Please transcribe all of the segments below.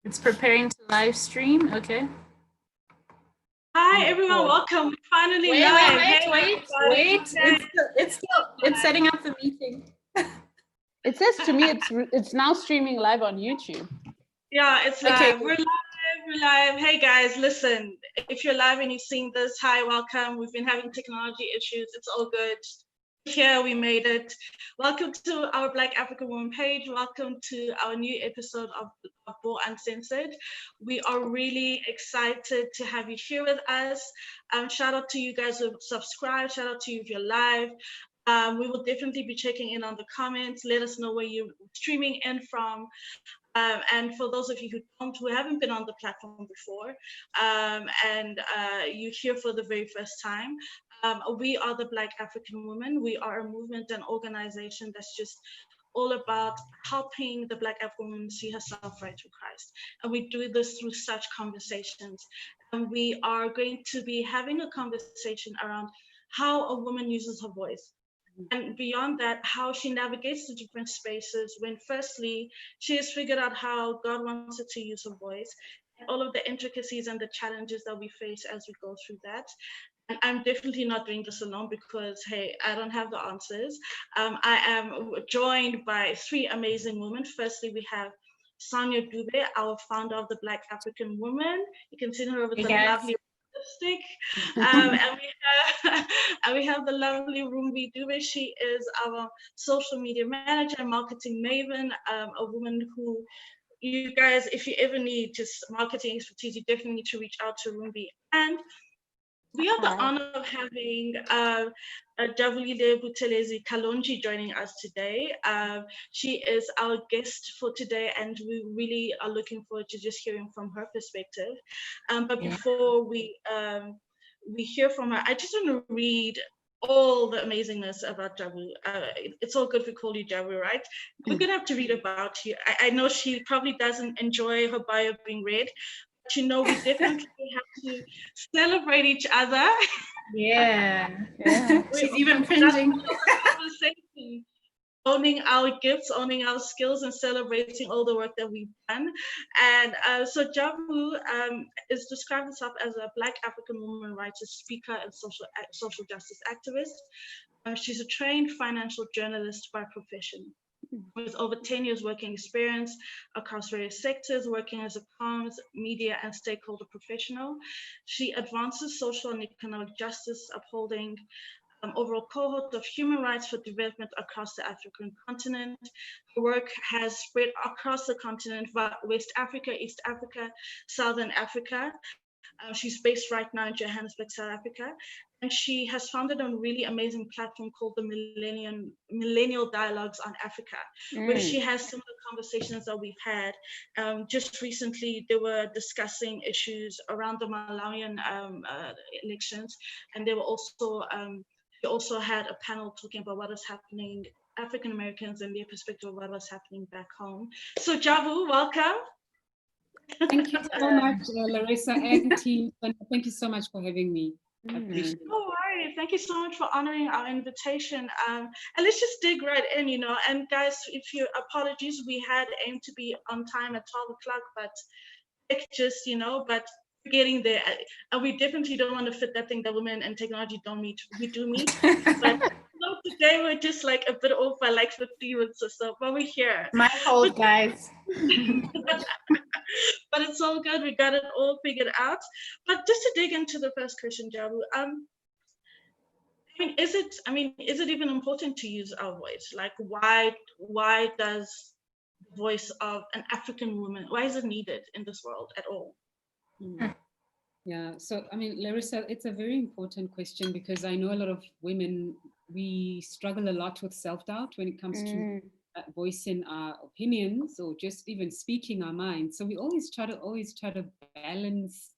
It's preparing to live stream. Okay. Hi everyone, welcome. We're finally live. It's setting up the meeting. It says to me it's now streaming live on YouTube. Yeah, it's live. Okay. We're live. Hey guys, listen. If you're live and you've seen this, hi, welcome. We've been having technology issues. It's all good. Here we made it. Welcome to our Black African Woman page. Welcome to our new episode of bAw Uncensored. We are really excited to have you here with us. Shout out to you guys who subscribed. Shout out to you if you're live. We will definitely be checking in on the comments. Let us know where you're streaming in from. And for those of you who haven't been on the platform before, and you're here for the very first time, we are the Black African Women. We are a movement and organization that's just all about helping the Black African woman see herself right through Christ. And we do this through such conversations. And we are going to be having a conversation around how a woman uses her voice. And beyond that, how she navigates the different spaces when firstly, she has figured out how God wants her to use her voice, and all of the intricacies and the challenges that we face as we go through that. And I'm definitely not doing this alone because, hey, I don't have the answers. I am joined by three amazing women. Firstly, we have Sonia Dube, our founder of the Black African Woman. You can see her over the lovely lipstick. And we have the lovely Rumbi Dube. She is our social media manager and marketing maven, a woman who, you guys, if you ever need just marketing expertise, you definitely need to reach out to Rumbi. And we have the honor of having Jabulile Buthelezi-Kalonji joining us today. She is our guest for today, and we really are looking forward to just hearing from her perspective. But before we hear from her, I just want to read all the amazingness about Jabu. It's all good if we call you Jabu, right? We're going to have to read about you. I know she probably doesn't enjoy her bio being read, but you know, we definitely have to celebrate each other. Yeah. She's even cringing. Owning our gifts, owning our skills, and celebrating all the work that we've done. And so Jabu is described herself as a Black African woman writer, speaker, and social justice activist. She's a trained financial journalist by profession, with over 10 years working experience across various sectors, working as a comms, media, and stakeholder professional. She advances social and economic justice, upholding overall cohort of human rights for development across the African continent. Her work has spread across the continent, West Africa, East Africa, Southern Africa. She's based right now in Johannesburg, South Africa. And she has founded a really amazing platform called the Millennial Dialogues on Africa, where she has some of the conversations that we've had. Just recently, they were discussing issues around the Malawian elections, and they were also we also had a panel talking about what is happening, African Americans and their perspective of what was happening back home. So Jabu, welcome. Thank you so much, Larissa and team. Thank you so much for having me. I appreciate it. No worries. Thank you so much for honoring our invitation. And let's just dig right in, you know. And guys, if you apologies, we had aimed to be on time at 12 o'clock, but it just, you know, but getting there, and we definitely don't want to fit that thing that women and technology don't meet. We do meet, but today we're just like a bit off by like 50 minutes or so, but we're here. My fault, guys. But it's all good. We got it all figured out. But just to dig into the first question, Jabu, is it even important to use our voice? Like, why does the voice of an African woman, why is it needed in this world at all? Yeah, so Larissa, it's a very important question because I know a lot of women, we struggle a lot with self-doubt when it comes to voicing our opinions or just even speaking our minds. So we always try to balance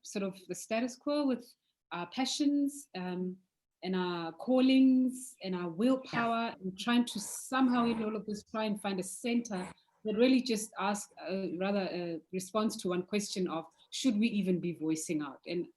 sort of the status quo with our passions and our callings and our willpower, and trying to somehow in all of this try and find a center that really just ask a response to one question of, should we even be voicing out? And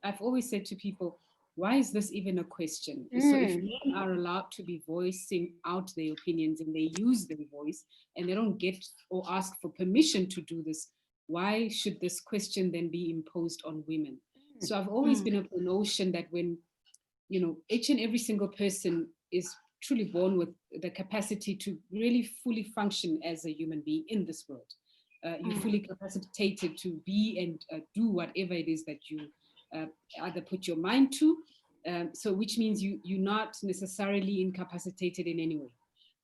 I've always said to people, why is this even a question? So if men are allowed to be voicing out their opinions and they use their voice and they don't get or ask for permission to do this, why should this question then be imposed on women? So I've always been of the notion that when, each and every single person is truly born with the capacity to really fully function as a human being in this world. You're fully capacitated to be and do whatever it is that you either put your mind to. So which means you're not necessarily incapacitated in any way.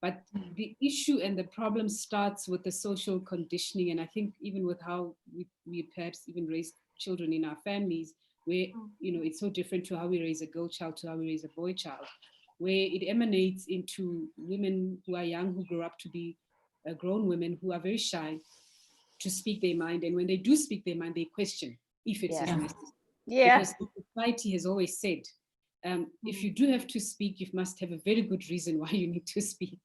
But the issue and the problem starts with the social conditioning. And I think even with how we perhaps even raise children in our families, where, it's so different to how we raise a girl child to how we raise a boy child, where it emanates into women who are young, who grow up to be grown women who are very shy to speak their mind. And when they do speak their mind, they question if it's necessary. Yeah. Because society has always said, if you do have to speak, you must have a very good reason why you need to speak.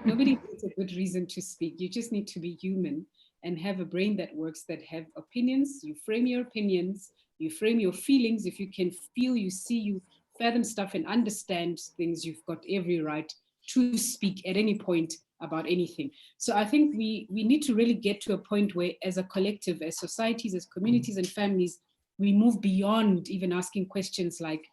Nobody needs a good reason to speak. You just need to be human and have a brain that works, that have opinions. You frame your opinions, you frame your feelings. If you can feel, you see, you fathom stuff and understand things, you've got every right to speak at any point about anything. So I think we need to really get to a point where, as a collective, as societies, as communities and families, we move beyond even asking questions like,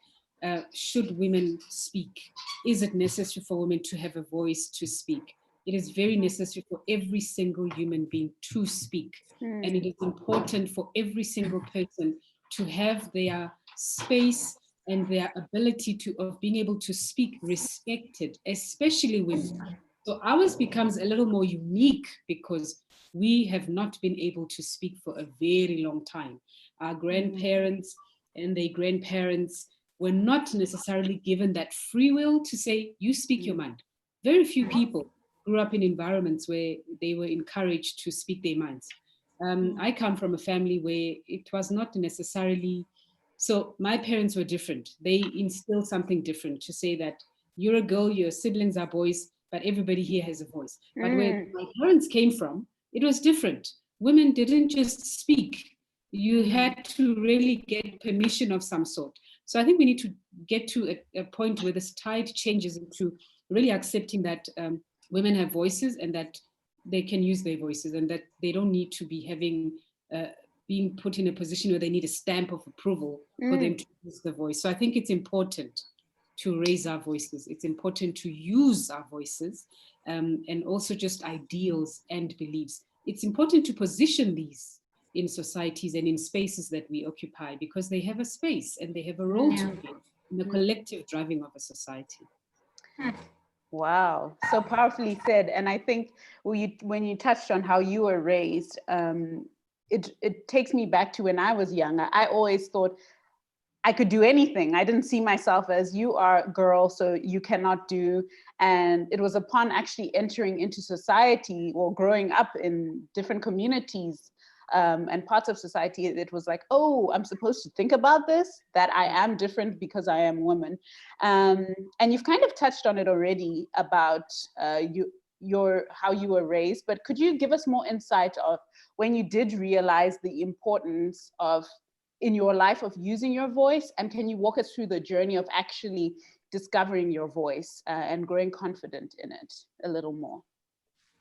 should women speak? Is it necessary for women to have a voice to speak? It is very necessary for every single human being to speak. And it is important for every single person to have their space and their ability of being able to speak respected, especially women. So ours becomes a little more unique because we have not been able to speak for a very long time. Our grandparents and their grandparents were not necessarily given that free will to say, you speak your mind. Very few people grew up in environments where they were encouraged to speak their minds. I come from a family where it was not necessarily, so my parents were different. They instilled something different to say that you're a girl, your siblings are boys, but everybody here has a voice. But where my parents came from, it was different. Women didn't just speak. You had to really get permission of some sort. So I think we need to get to a point where this tide changes into really accepting that women have voices and that they can use their voices and that they don't need to be having, being put in a position where they need a stamp of approval for them to use the voice. So I think it's important to raise our voices. It's important to use our voices and also just ideals and beliefs. It's important to position these in societies and in spaces that we occupy because they have a space and they have a role to play in the collective driving of a society. Wow, so powerfully said. And I think when you touched on how you were raised, it takes me back to when I was younger. I always thought I could do anything. I didn't see myself as, you are a girl, so you cannot do. And it was upon actually entering into society or growing up in different communities and parts of society, it was like, oh, I'm supposed to think about this, that I am different because I am a woman. And you've kind of touched on it already about how you were raised, but could you give us more insight of when you did realize the importance of, in your life, of using your voice? And can you walk us through the journey of actually discovering your voice and growing confident in it a little more?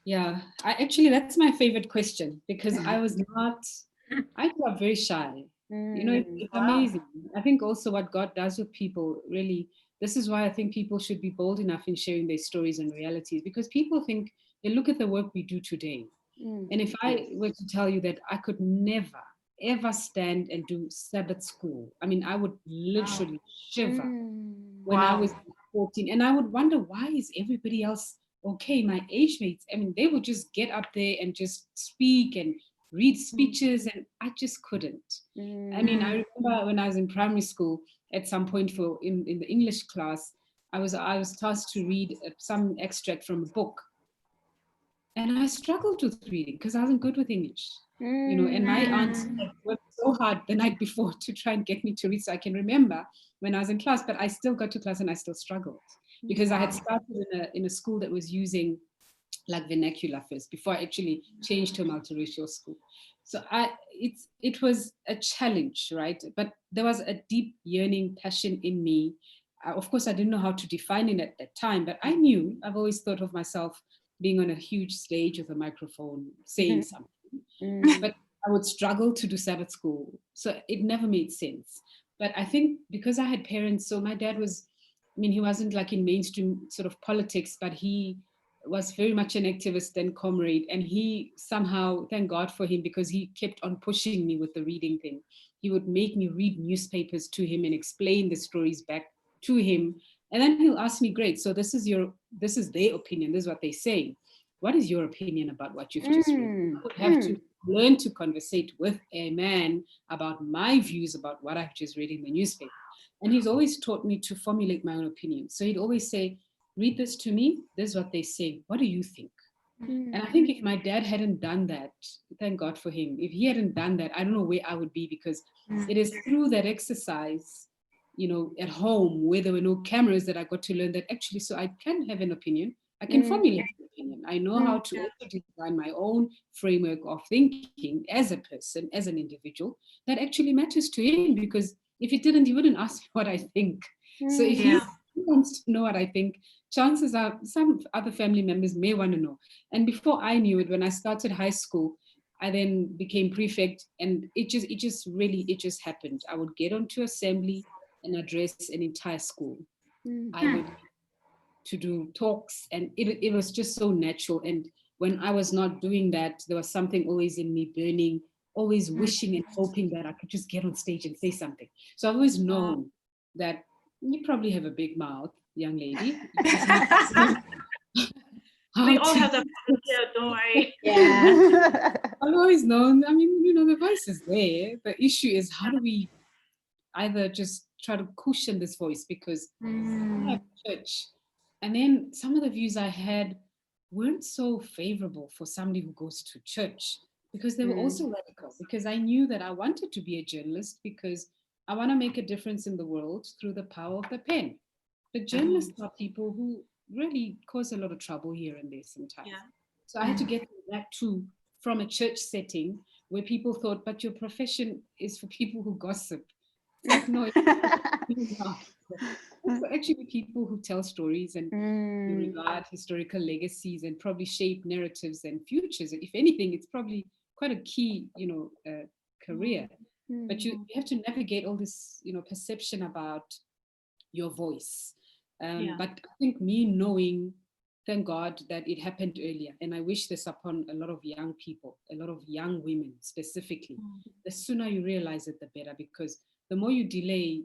Yeah, that's my favorite question because I grew up very shy. It's amazing. I think also what God does with people, really, this is why I think people should be bold enough in sharing their stories and realities, because people think, they look at the work we do today. And if I were to tell you that I could never, ever stand and do Sabbath school, I mean, I would literally shiver when I was 14. And I would wonder, why is everybody else okay? My age mates, I mean, they would just get up there and just speak and read speeches, and I just couldn't. I mean, I remember when I was in primary school, at some point in the English class, I was tasked to read some extract from a book. And I struggled with reading because I wasn't good with English. And my aunt had worked so hard the night before to try and get me to read, so I can remember when I was in class, but I still got to class and I still struggled because I had started in a school that was using like vernacular first before I actually changed to a multiracial school. So it was a challenge, right? But there was a deep yearning, passion in me. Of course, I didn't know how to define it at that time, but I knew, I've always thought of myself being on a huge stage with a microphone, saying something. But I would struggle to do Sabbath school. So it never made sense. But I think because I had parents, so my dad was, I mean, he wasn't like in mainstream sort of politics, but he was very much an activist and comrade. And he somehow, thank God for him, because he kept on pushing me with the reading thing. He would make me read newspapers to him and explain the stories back to him. And then he'll ask me, great, so this is their opinion, this is what they say. What is your opinion about what you've just read? I would have to learn to conversate with a man about my views about what I've just read in the newspaper. And he's always taught me to formulate my own opinion. So he'd always say, read this to me, this is what they say, what do you think? And I think if my dad hadn't done that, thank God for him, if he hadn't done that, I don't know where I would be, because it is through that exercise, at home, where there were no cameras, that I got to learn that actually, so I can have an opinion, I can formulate an opinion. I know how to also design my own framework of thinking as a person, as an individual, that actually matters to him, because if he didn't, he wouldn't ask me what I think. So if he wants to know what I think, chances are some other family members may want to know. And before I knew it, when I started high school, I then became prefect, and it just happened. I would get onto assembly and address an entire school. I would to do talks, and it was just so natural. And when I was not doing that, there was something always in me burning, always wishing and hoping that I could just get on stage and say something. So I've always known that you probably have a big mouth, young lady. We all have that here, don't worry. Yeah. I've always known, I mean, the voice is there. The issue is, how do we either just try to cushion this voice, because I have church. And then some of the views I had weren't so favorable for somebody who goes to church, because they were also radical, because I knew that I wanted to be a journalist, because I want to make a difference in the world through the power of the pen. But journalists are people who really cause a lot of trouble here and there sometimes. Yeah. So I had to get that too from a church setting where people thought, but your profession is for people who gossip. It's like, no, it's for actually people who tell stories and who regard historical legacies and probably shape narratives and futures. If anything, it's probably quite a key, career. But you have to navigate all this, perception about your voice. But I think me knowing, thank God, that it happened earlier, and I wish this upon a lot of young people, a lot of young women specifically. The sooner you realize it, the better, because the more you delay,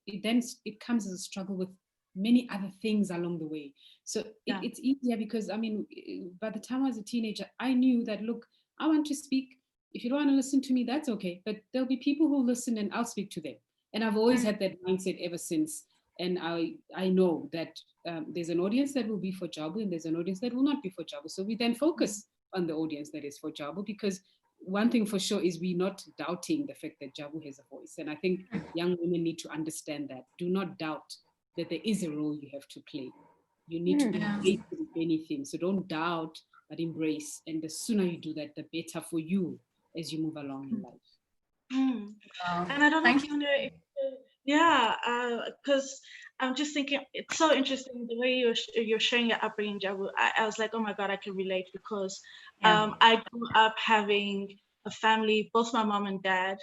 it comes as a struggle with many other things along the way. So it's easier, because I mean, by the time I was a teenager, I knew that, look, I want to speak. If you don't want to listen to me, that's okay. But there'll be people who listen, and I'll speak to them. And I've always had that mindset ever since. And I know that there's an audience that will be for Jabu, and there's an audience that will not be for Jabu. So we then focus on the audience that is for Jabu, because one thing for sure is we're not doubting the fact that Jabu has a voice. And I think young women need to understand that. Do not doubt that there is a role you have to play. You need to embrace anything. So don't doubt, but embrace. And the sooner you do that, the better for you as you move along in life. And I don't know if you know, because I'm just thinking, it's so interesting the way you're sharing your upbringing, Jabu. I was like, oh my God, I can relate, because I grew up having a family, both my mom and dad,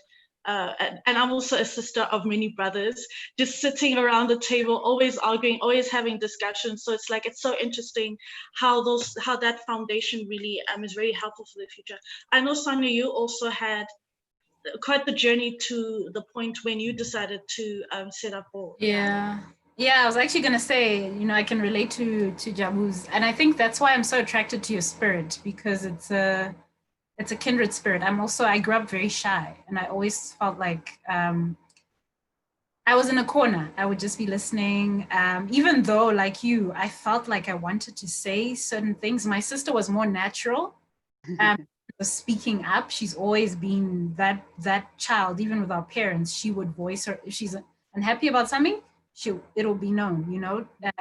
and I'm also a sister of many brothers, just sitting around the table, always arguing, always having discussions. So it's like, it's so interesting how that foundation really is very helpful for the future. I know, Sonia, you also had quite the journey to the point when you decided to set up bAw. Yeah, I was actually going to say, I can relate to Jabu's, and I think that's why I'm so attracted to your spirit, because it's a kindred spirit. I grew up very shy, and I always felt like I was in a corner. I would just be listening, even though, like you, I felt like I wanted to say certain things. My sister was more natural. Speaking up. She's always been that child. Even with our parents, she would voice her. If she's unhappy about something, it'll be known.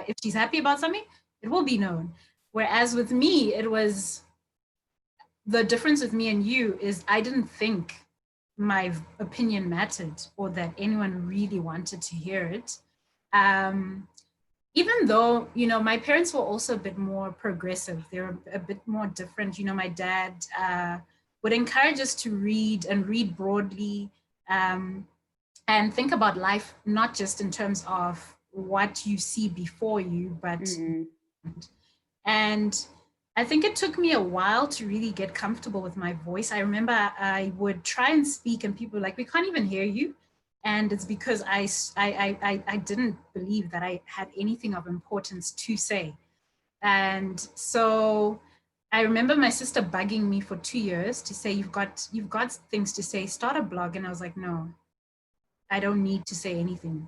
If she's happy about something, it will be known. Whereas with me, it was, the difference with me and you is I didn't think my opinion mattered or that anyone really wanted to hear it. Even though, you know, my parents were also a bit more progressive. They're a bit more different. You know, my dad would encourage us to read and read broadly, and think about life, not just in terms of what you see before you, but, and I think it took me a while to really get comfortable with my voice. I remember I would try and speak and people were like, we can't even hear you. And it's because I didn't believe that I had anything of importance to say. And so I remember my sister bugging me for 2 years to say, you've got things to say, start a blog. And I was like, no, I don't need to say anything.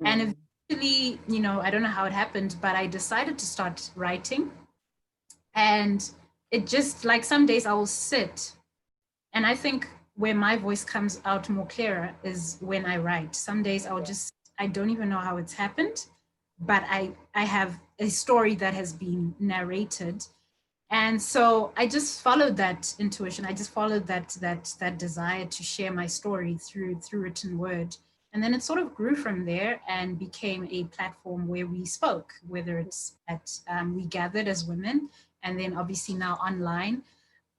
And eventually, you know, I don't know how it happened, but I decided to start writing. And it just, like, some days I will sit, and I think where my voice comes out more clearer is when I write. Some days I'll just, I don't even know how it's happened, but I have a story that has been narrated. And so I just followed that intuition. I just followed that desire to share my story through written word. And then it sort of grew from there and became a platform where we spoke, whether it's at, we gathered as women, and then obviously now online.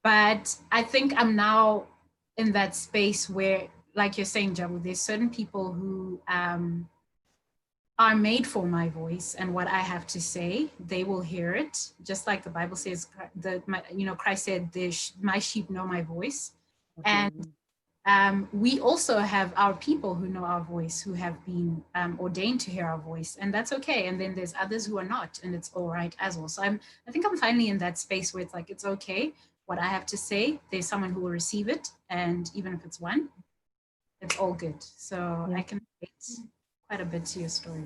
But I think I'm now in that space where, like you're saying, Jabu, there's certain people who are made for my voice and what I have to say. They will hear it, just like the Bible says. Christ said, "My sheep know my voice," and we also have our people who know our voice, who have been ordained to hear our voice, and that's okay. And then there's others who are not, and it's all right as well. So I think I'm finally in that space where it's like, it's okay what I have to say. There's someone who will receive it, and even if it's one, it's all good. So I can relate quite a bit to your story.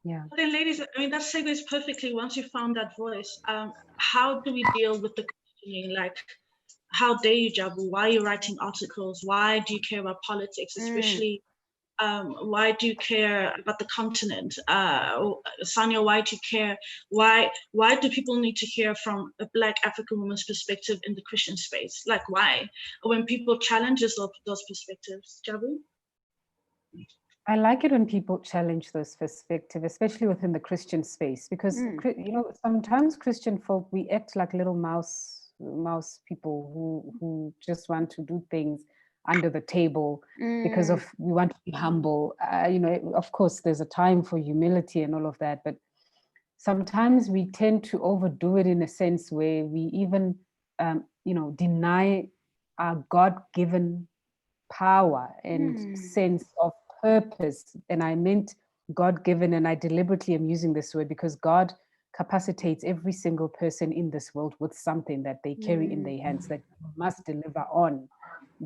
Yeah. Okay, ladies, I mean, that segues perfectly. Once you found that voice, how do we deal with the questioning? Like, how dare you, Jabu? Why are you writing articles? Why do you care about politics? Especially, why do you care about the continent? Sanya, why do you care? Why do people need to hear from a Black African woman's perspective in the Christian space? Like, why? When people challenge those perspectives, Jabu? I like it when people challenge those perspectives, especially within the Christian space, because you know, sometimes Christian folk, we act like little mouse people who just want to do things under the table because of we want to be humble. You know, of course, there's a time for humility and all of that, but sometimes we tend to overdo it in a sense where we even, you know, deny our God-given power and sense of purpose. And I meant God-given, and I deliberately am using this word because God capacitates every single person in this world with something that they carry in their hands that you must deliver on,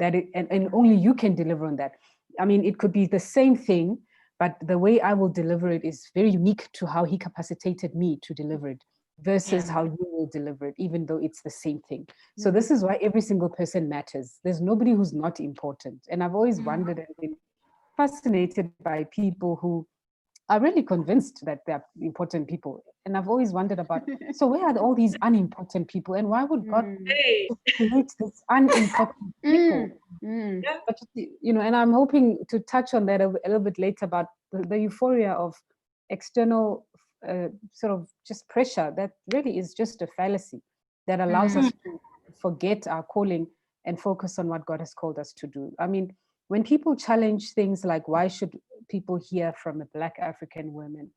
and only you can deliver on that. I mean, it could be the same thing, but the way I will deliver it is very unique to how he capacitated me to deliver it versus how you will deliver it, even though it's the same thing. So this is why every single person matters. There's nobody who's not important. And I've always wondered and been fascinated by people who are really convinced that they're important people. And I've always wondered about, so where are all these unimportant people? And why would God create this unimportant people? But you know, and I'm hoping to touch on that a little bit later about the euphoria of external sort of just pressure that really is just a fallacy that allows us to forget our calling and focus on what God has called us to do. I mean, when people challenge things like, why should people hear from a Black African woman?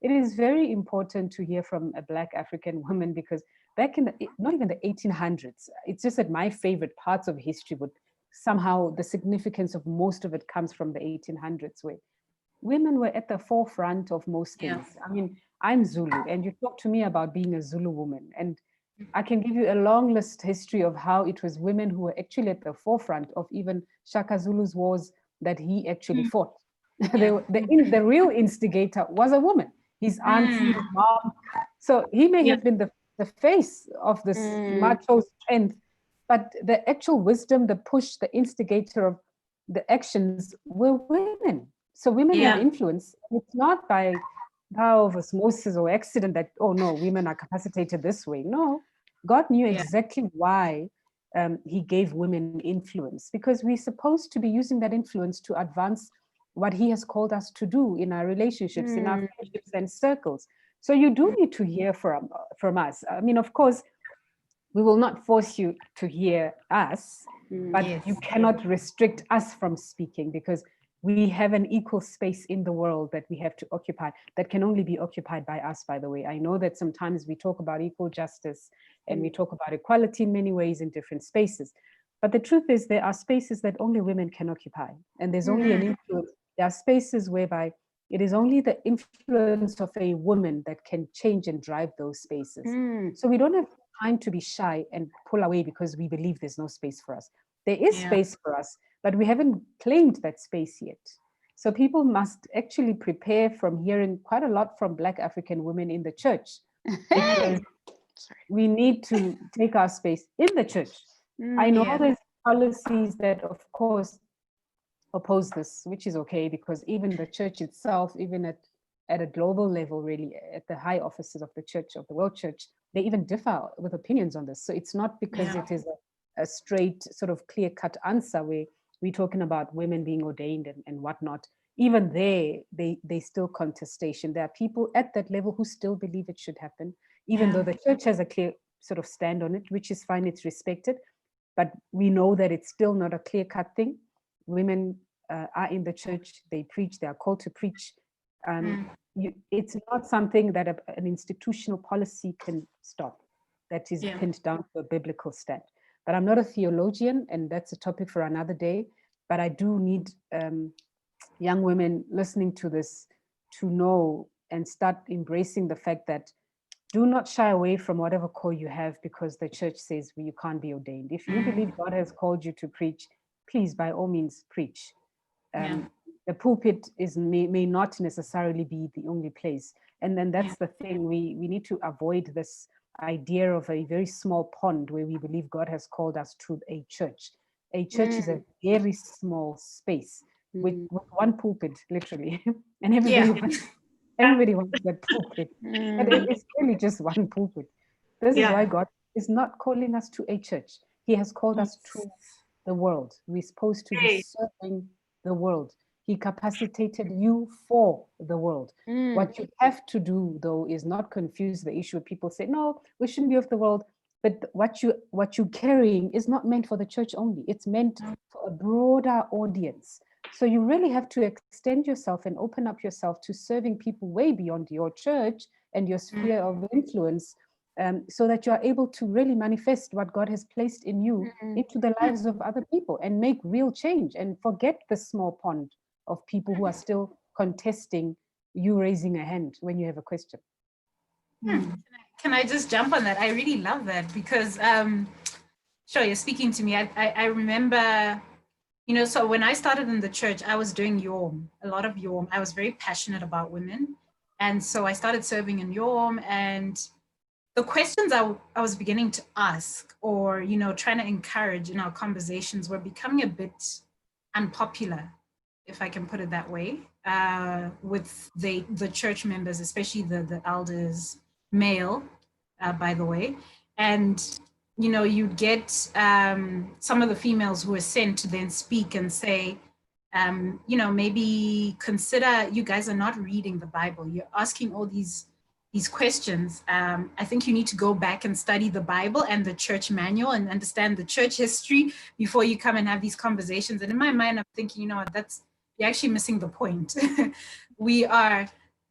It is very important to hear from a Black African woman because back in not even the 1800s, it's just that my favorite parts of history would somehow, the significance of most of it comes from the 1800s, where women were at the forefront of most things. I mean, I'm Zulu, and you talk to me about being a Zulu woman, and I can give you a long list history of how it was women who were actually at the forefront of even Shaka Zulu's wars that he actually fought. The real instigator was a woman, his aunt, his mom. So he may have been the face of this macho strength, but the actual wisdom, the push, the instigator of the actions were women. So women have influence. It's not by power of osmosis or accident that, oh no, women are capacitated this way. No, God knew exactly why he gave women influence, because we're supposed to be using that influence to advance what he has called us to do in our relationships, in our friendships and circles. So you do need to hear from us. I mean, of course, we will not force you to hear us, but you cannot restrict us from speaking, because we have an equal space in the world that we have to occupy, that can only be occupied by us, by the way. I know that sometimes we talk about equal justice and we talk about equality in many ways in different spaces. But the truth is there are spaces that only women can occupy. And there's only an influence. There are spaces whereby it is only the influence of a woman that can change and drive those spaces. So we don't have time to be shy and pull away because we believe there's no space for us. There is space for us, but we haven't claimed that space yet. So people must actually prepare from hearing quite a lot from Black African women in the church, because we need to take our space in the church. I know there's policies that, of course, oppose this, which is okay, because even the church itself, even at a global level, really, at the high offices of the church, of the world church, they even differ with opinions on this. So it's not because it is a straight sort of clear-cut answer where we're talking about women being ordained and whatnot. Even they still contestation. There are people at that level who still believe it should happen, even though the church has a clear sort of stand on it, which is fine, it's respected. But we know that it's still not a clear-cut thing. Women are in the church, they preach, they are called to preach. It's not something that an institutional policy can stop, that is pinned down to a biblical stand. But I'm not a theologian, and that's a topic for another day. But I do need young women listening to this to know and start embracing the fact that do not shy away from whatever call you have because the church says you can't be ordained. If you believe God has called you to preach, please, by all means, preach. The pulpit may not necessarily be the only place. And then that's the thing, we need to avoid this idea of a very small pond where we believe God has called us to a church. A church is a very small space with one pulpit, literally. And everybody wants that pulpit. And it's really just one pulpit. This is why God is not calling us to a church. He has called us to the world. We're supposed to be serving the world. He capacitated you for the world. What you have to do, though, is not confuse the issue. People say, no, we shouldn't be of the world. But what you're carrying is not meant for the church only. It's meant for a broader audience. So you really have to extend yourself and open up yourself to serving people way beyond your church and your sphere of influence, so that you are able to really manifest what God has placed in you into the lives of other people and make real change, and forget the small pond of people who are still contesting you raising a hand when you have a question. Can I just jump on that? I really love that because, sure, you're speaking to me. I remember, so when I started in the church, I was doing YORM, a lot of YORM. I was very passionate about women. And so I started serving in YORM, and the questions I was beginning to ask or, trying to encourage in our conversations were becoming a bit unpopular, if I can put it that way, with the church members, especially the elders, male, by the way. And, you'd get some of the females who were sent to then speak and say, maybe consider, you guys are not reading the Bible. You're asking all these questions. I think you need to go back and study the Bible and the church manual and understand the church history before you come and have these conversations. And in my mind, I'm thinking, you're actually missing the point. We are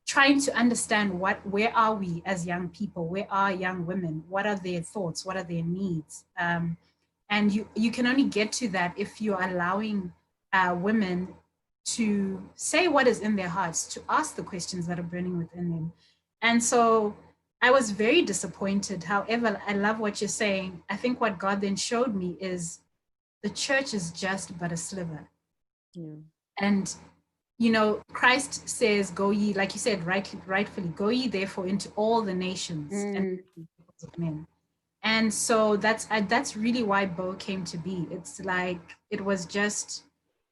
trying to understand where are we as young people? Where are young women? What are their thoughts? What are their needs? And you can only get to that if you're allowing women to say what is in their hearts, to ask the questions that are burning within them. And so I was very disappointed. However, I love what you're saying. I think what God then showed me is the church is just but a sliver. And, Christ says, go ye, like you said, rightfully, go ye therefore into all the nations and peoples of men. And so that's really why bAw came to be. It's like, it was just,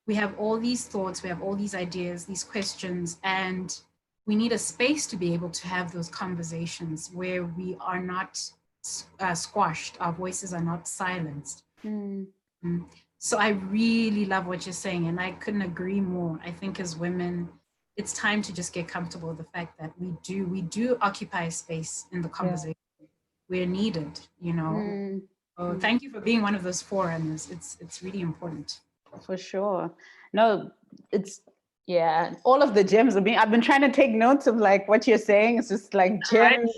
we have all these thoughts, we have all these ideas, these questions, and we need a space to be able to have those conversations where we are not squashed, our voices are not silenced. So I really love what you're saying, and I couldn't agree more. I think as women, it's time to just get comfortable with the fact that we do occupy a space in the conversation. We're needed, you know. So thank you for being one of those forerunners. It's really important. For sure. No, it's, yeah, all of the gems are being, I've been trying to take notes of like what you're saying. It's just like gems,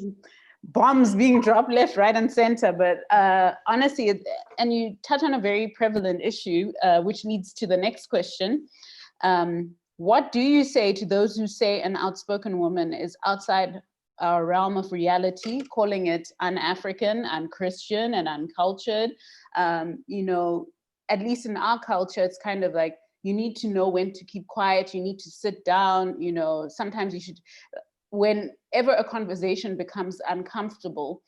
bombs being dropped left, right, and center. But honestly, and you touch on a very prevalent issue, which leads to the next question. What do you say to those who say an outspoken woman is outside our realm of reality, calling it un-African, un-Christian, and uncultured? You know, at least in our culture, it's kind of like, you need to know when to keep quiet, you need to sit down, you know, sometimes you should, whenever a conversation becomes uncomfortable,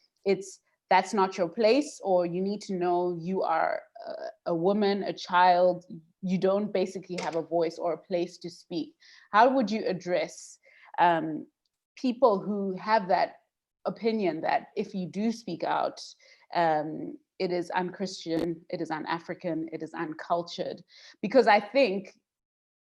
that's not your place, or you need to know you are a woman, a child, you don't basically have a voice or a place to speak. How would you address people who have that opinion that if you do speak out, it is un-Christian, it is un-African, it is uncultured? Because I think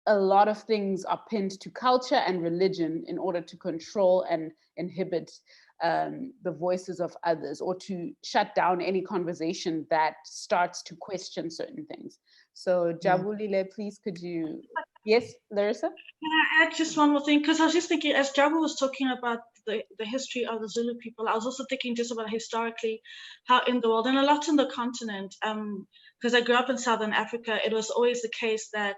a lot of things are pinned to culture and religion in order to control and inhibit the voices of others, or to shut down any conversation that starts to question certain things. So Jabulile, please, could you? Yes, Larissa? Can I add just one more thing? Because I was just thinking, as Jabu was talking about the history of the Zulu people, I was also thinking just about historically how in the world, and a lot in the continent, because I grew up in Southern Africa, it was always the case that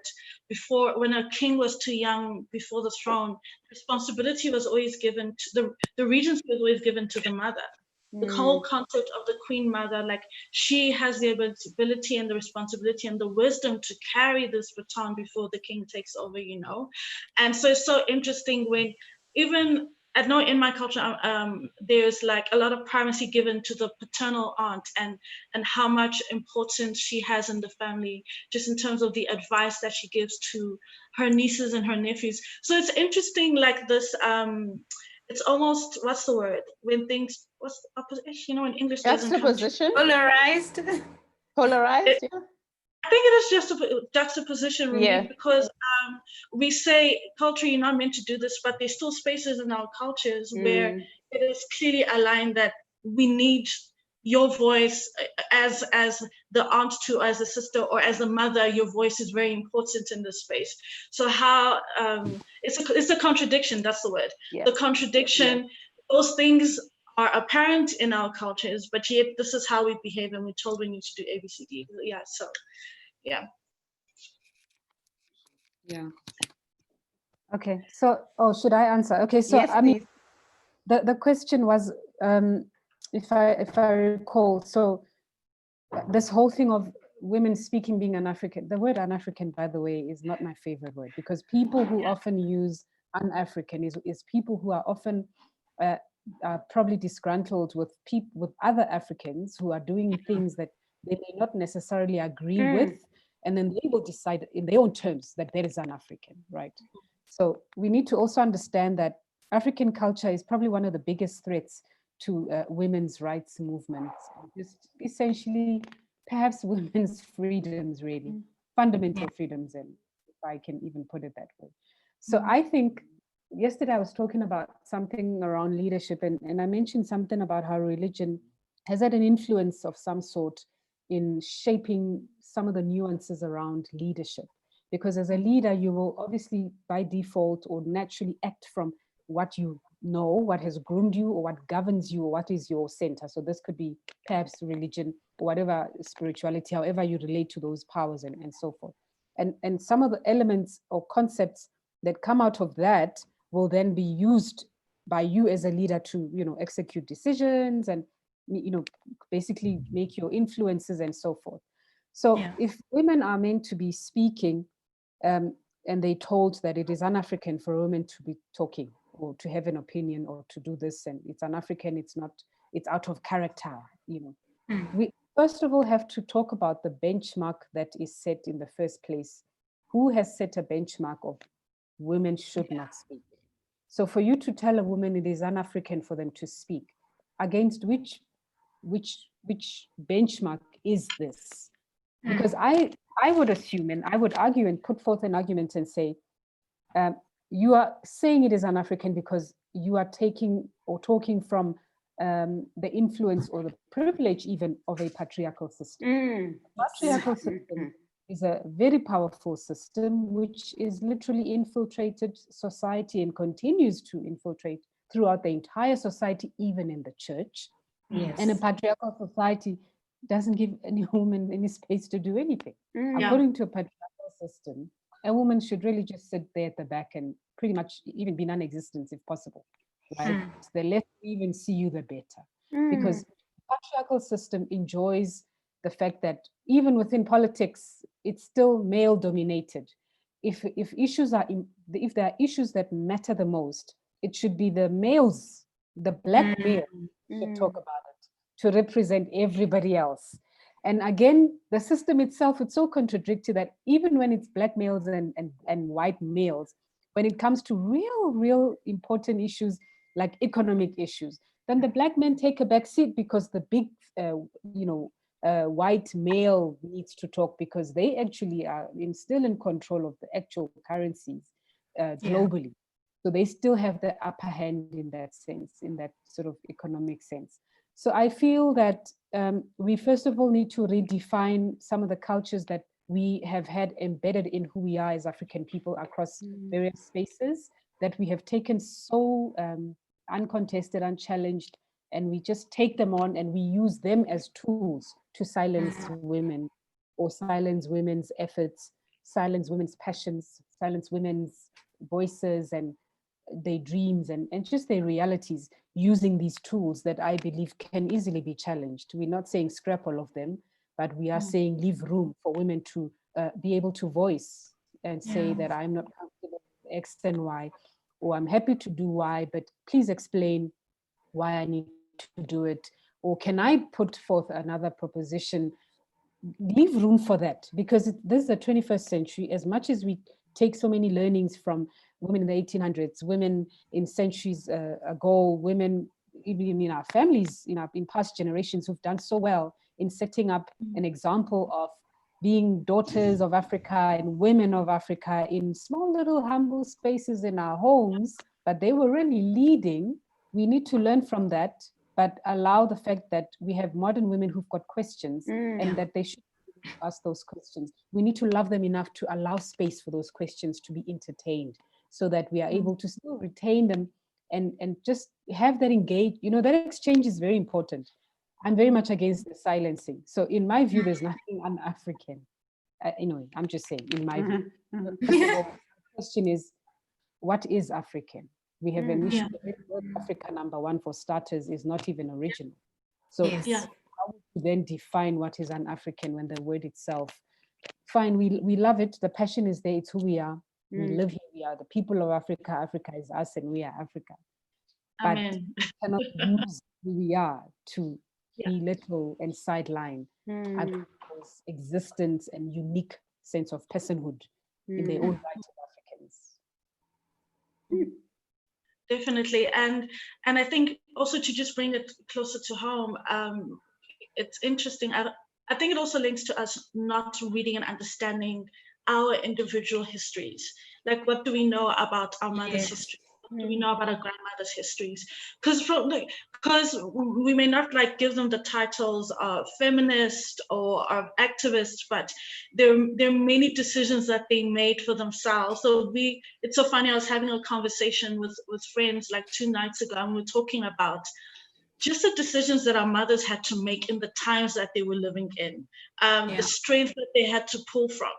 before, when a king was too young before the throne, responsibility was always given to the regency was always given to the mother. The whole concept of the queen mother, like she has the ability and the responsibility and the wisdom to carry this baton before the king takes over, you know. And so it's so interesting when even, I know in my culture, there's like a lot of primacy given to the paternal aunt and how much importance she has in the family, just in terms of the advice that she gives to her nieces and her nephews. So it's interesting, like this, it's almost, what's the word? When things, what's the opposite? You know, in English, juxtaposition. Polarized. Polarized, yeah. I think it is just a juxtaposition, really, because we say culture, you're not meant to do this, but there's still spaces in our cultures where it is clearly aligned that we need your voice as the aunt to, as a sister, or as a mother. Your voice is very important in this space. So how it's a contradiction, that's the word. The contradiction, those things are apparent in our cultures, but yet this is how we behave, and we're told we need to do ABCD. So Okay, so should I answer? Okay, so yes, I mean, the question was, if I recall, so this whole thing of women speaking being un-African, the word un-African, by the way, is not my favorite word, because people who often use un-African is people who are often probably disgruntled with other Africans who are doing things that they may not necessarily agree with, and then they will decide in their own terms that there is un-African, right? So we need to also understand that African culture is probably one of the biggest threats to women's rights movements, just essentially perhaps women's freedoms, really, fundamental freedoms, and if I can even put it that way. So I think yesterday I was talking about something around leadership, and I mentioned something about how religion has had an influence of some sort in shaping some of the nuances around leadership. Because as a leader, you will obviously by default or naturally act from what you know, what has groomed you, or what governs you, or what is your center. So this could be perhaps religion or whatever, spirituality, however you relate to those powers and so forth. And some of the elements or concepts that come out of that will then be used by you as a leader to, you know, execute decisions and, you know, basically make your influences and so forth. So if women are meant to be speaking, and they told that it is un-African for women to be talking or to have an opinion or to do this, and it's un-African, it's not, it's out of character, you know. We first of all have to talk about the benchmark that is set in the first place. Who has set a benchmark of women should not speak? So for you to tell a woman it is un-African for them to speak, against which benchmark is this? Because I would assume, and I would argue and put forth an argument and say, you are saying it is un-African because you are taking or talking from the influence or the privilege even of a patriarchal system. Patriarchal system is a very powerful system which is literally infiltrated society and continues to infiltrate throughout the entire society, even in the church. Yes. And a patriarchal society doesn't give any woman any space to do anything. According to a patriarchal system, a woman should really just sit there at the back and pretty much even be non-existent if possible. Right? So the less we even see you, the better. Because the patriarchal system enjoys the fact that even within politics, it's still male dominated. If there are issues that matter the most, it should be the males, the black male should talk about it to represent everybody else. And again, the system itself, it's so contradictory that even when it's black males and white males, when it comes to real important issues like economic issues, then the black men take a back seat because the big, white male needs to talk because they actually are still in control of the actual currencies globally. So they still have the upper hand in that sense, in that sort of economic sense. So I feel that we first of all need to redefine some of the cultures that we have had embedded in who we are as African people across various spaces that we have taken so uncontested, unchallenged, and we just take them on and we use them as tools to silence women or silence women's efforts, silence women's passions, silence women's voices and their dreams and just their realities using these tools that I believe can easily be challenged. We're not saying scrap all of them, but we are saying leave room for women to be able to voice and say that I'm not comfortable with X and Y, or I'm happy to do Y, but please explain why I need to do it. Or can I put forth another proposition? Leave room for that, because this is the 21st century. As much as we take so many learnings from women in the 1800s, women in centuries ago, women even in our families, in past generations who've done so well in setting up an example of being daughters of Africa and women of Africa in small little humble spaces in our homes, but they were really leading. We need to learn from that, but allow the fact that we have modern women who've got questions and that they should ask those questions. We need to love them enough to allow space for those questions to be entertained so that we are able to still retain them and just have that engage. That exchange is very important. I'm very much against the silencing. So in my view, there's nothing un-African. I'm just saying, in my view. The question is, what is African? We have an issue. The word Africa #1 for starters is not even original. So how would you then define what is an African when the word itself, fine, we love it. The passion is there. It's who we are. We live here. We are the people of Africa. Africa is us and we are Africa. But we cannot use who we are to belittle and sideline other people's existence and unique sense of personhood in their own right as Africans. Definitely. And I think also to just bring it closer to home, it's interesting. I think it also links to us not reading and understanding our individual histories. Like, what do we know about our mother's history? What do we know about our grandmother's histories? Because we may not give them the titles of feminist or of activist, but there are many decisions that they made for themselves. So it's so funny. I was having a conversation with friends 2 nights ago, and we were talking about just the decisions that our mothers had to make in the times that they were living in, the strength that they had to pull from,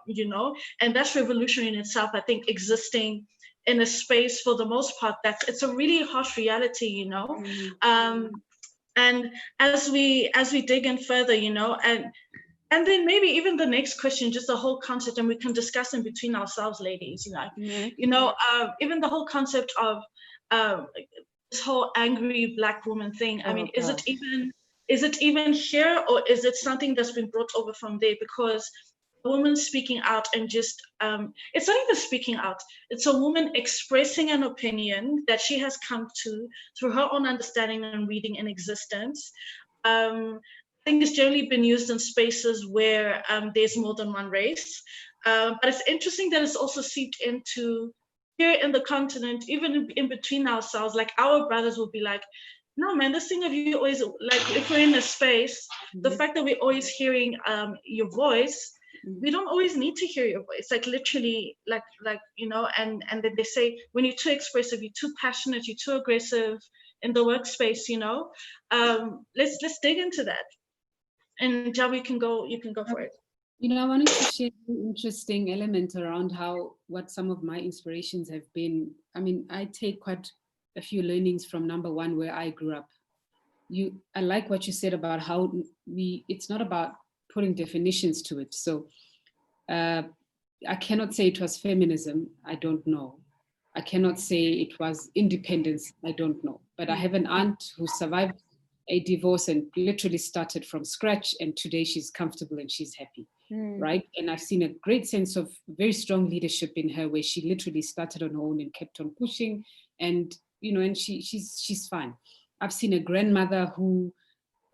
and that's revolutionary in itself. I think existing in a space for the most part, it's a really harsh reality, and as we dig in further, and then maybe even the next question, just the whole concept, and we can discuss in between ourselves, ladies, even the whole concept of this whole angry Black woman thing. I mean, is it even here, or is it something that's been brought over from there? Because a woman speaking out and just, it's not even speaking out, it's a woman expressing an opinion that she has come to through her own understanding and reading in existence. I think it's generally been used in spaces where there's more than one race. But it's interesting that it's also seeped into here in the continent, even in between ourselves. Like our brothers will be like, no, man, this thing of you always, like if we're in a space, the fact that we're always hearing your voice, we don't always need to hear your voice. Like literally, like you know, and then they say, when you're too expressive, you're too passionate, you're too aggressive in the workspace, you know. Let's dig into that. And Jabu, you can go for it. You know, I wanted to share an interesting element around what some of my inspirations have been. I mean, I take quite a few learnings from number one, where I grew up. I like what you said about how it's not about putting definitions to it. So I cannot say it was feminism, I don't know. I cannot say it was independence, I don't know. But I have an aunt who survived a divorce and literally started from scratch, and today she's comfortable and she's happy, right? And I've seen a great sense of very strong leadership in her, where she literally started on her own and kept on pushing, and you know, and she's fine. I've seen a grandmother who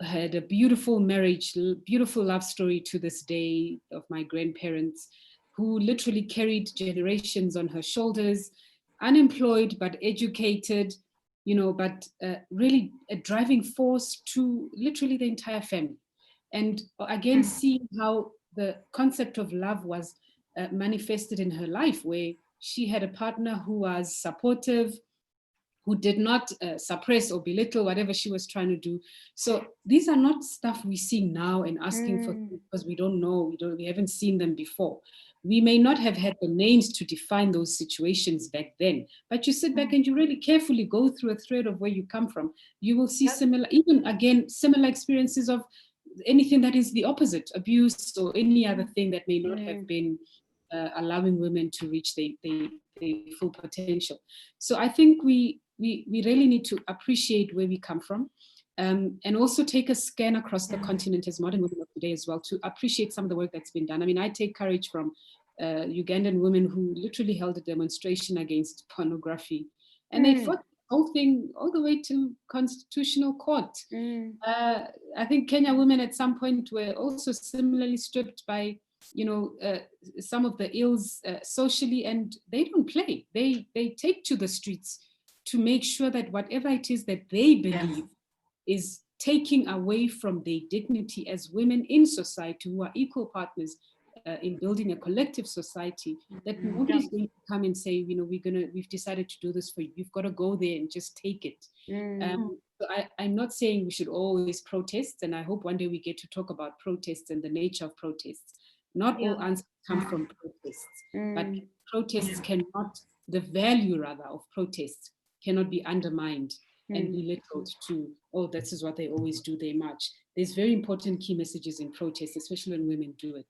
had a beautiful marriage, beautiful love story to this day of my grandparents, who literally carried generations on her shoulders, unemployed but educated, you know, but really a driving force to literally the entire family. And again, seeing how the concept of love was manifested in her life, where she had a partner who was supportive, who did not suppress or belittle whatever she was trying to do. So these are not stuff we see now and asking for, because we don't know, we haven't seen them before. We may not have had the names to define those situations back then, but you sit back and you really carefully go through a thread of where you come from. You will see similar experiences of anything that is the opposite, abuse or any other thing that may not have been allowing women to reach their full potential. So I think we really need to appreciate where we come from, and also take a scan across the continent as modern women of today as well, to appreciate some of the work that's been done. I mean, I take courage from Ugandan women who literally held a demonstration against pornography, and they fought the whole thing all the way to constitutional court. I think Kenya women at some point were also similarly stripped by, you know, some of the ills socially, and they don't play. They take to the streets to make sure that whatever it is that they believe is taking away from their dignity as women in society, who are equal partners in building a collective society, that nobody's going to come and say, you know, we've decided to do this for you. You've got to go there and just take it. So I'm not saying we should always protest, and I hope one day we get to talk about protests and the nature of protests. Not all answers come from protests, but protests cannot, the value rather of protests cannot be undermined and belittled to, oh, this is what they always do, they march. There's very important key messages in protests, especially when women do it.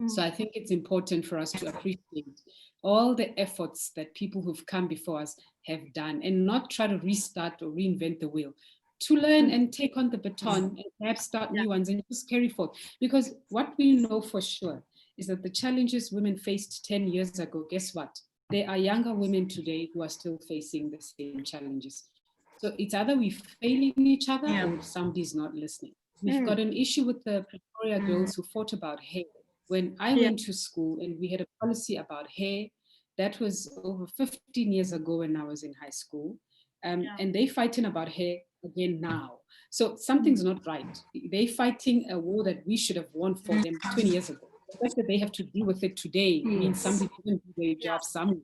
So I think it's important for us to appreciate all the efforts that people who've come before us have done, and not try to restart or reinvent the wheel. To learn and take on the baton and perhaps start new ones and just carry forth. Because what we know for sure is that the challenges women faced 10 years ago, guess what? There are younger women today who are still facing the same challenges. So it's either we're failing each other or somebody's not listening. We've got an issue with the Pretoria girls who fought about hair. When I went to school and we had a policy about hair, that was over 15 years ago when I was in high school. And they're fighting about hair again now. So something's not right. They're fighting a war that we should have won for them 20 years ago. The fact that they have to deal with it today means somebody didn't do their job somewhere,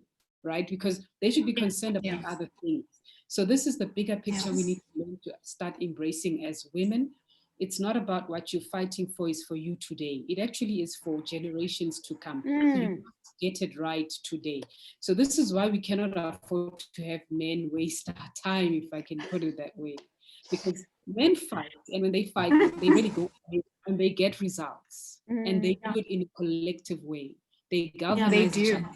right? Because they should be concerned about other things. So this is the bigger picture we need to learn to start embracing as women. It's not about what you're fighting for is for you today. It actually is for generations to come. So you must get it right today. So this is why we cannot afford to have men waste our time, if I can put it that way. Because men fight, and when they fight, they really go and they get results. And they do it in a collective way. They galvanize each other.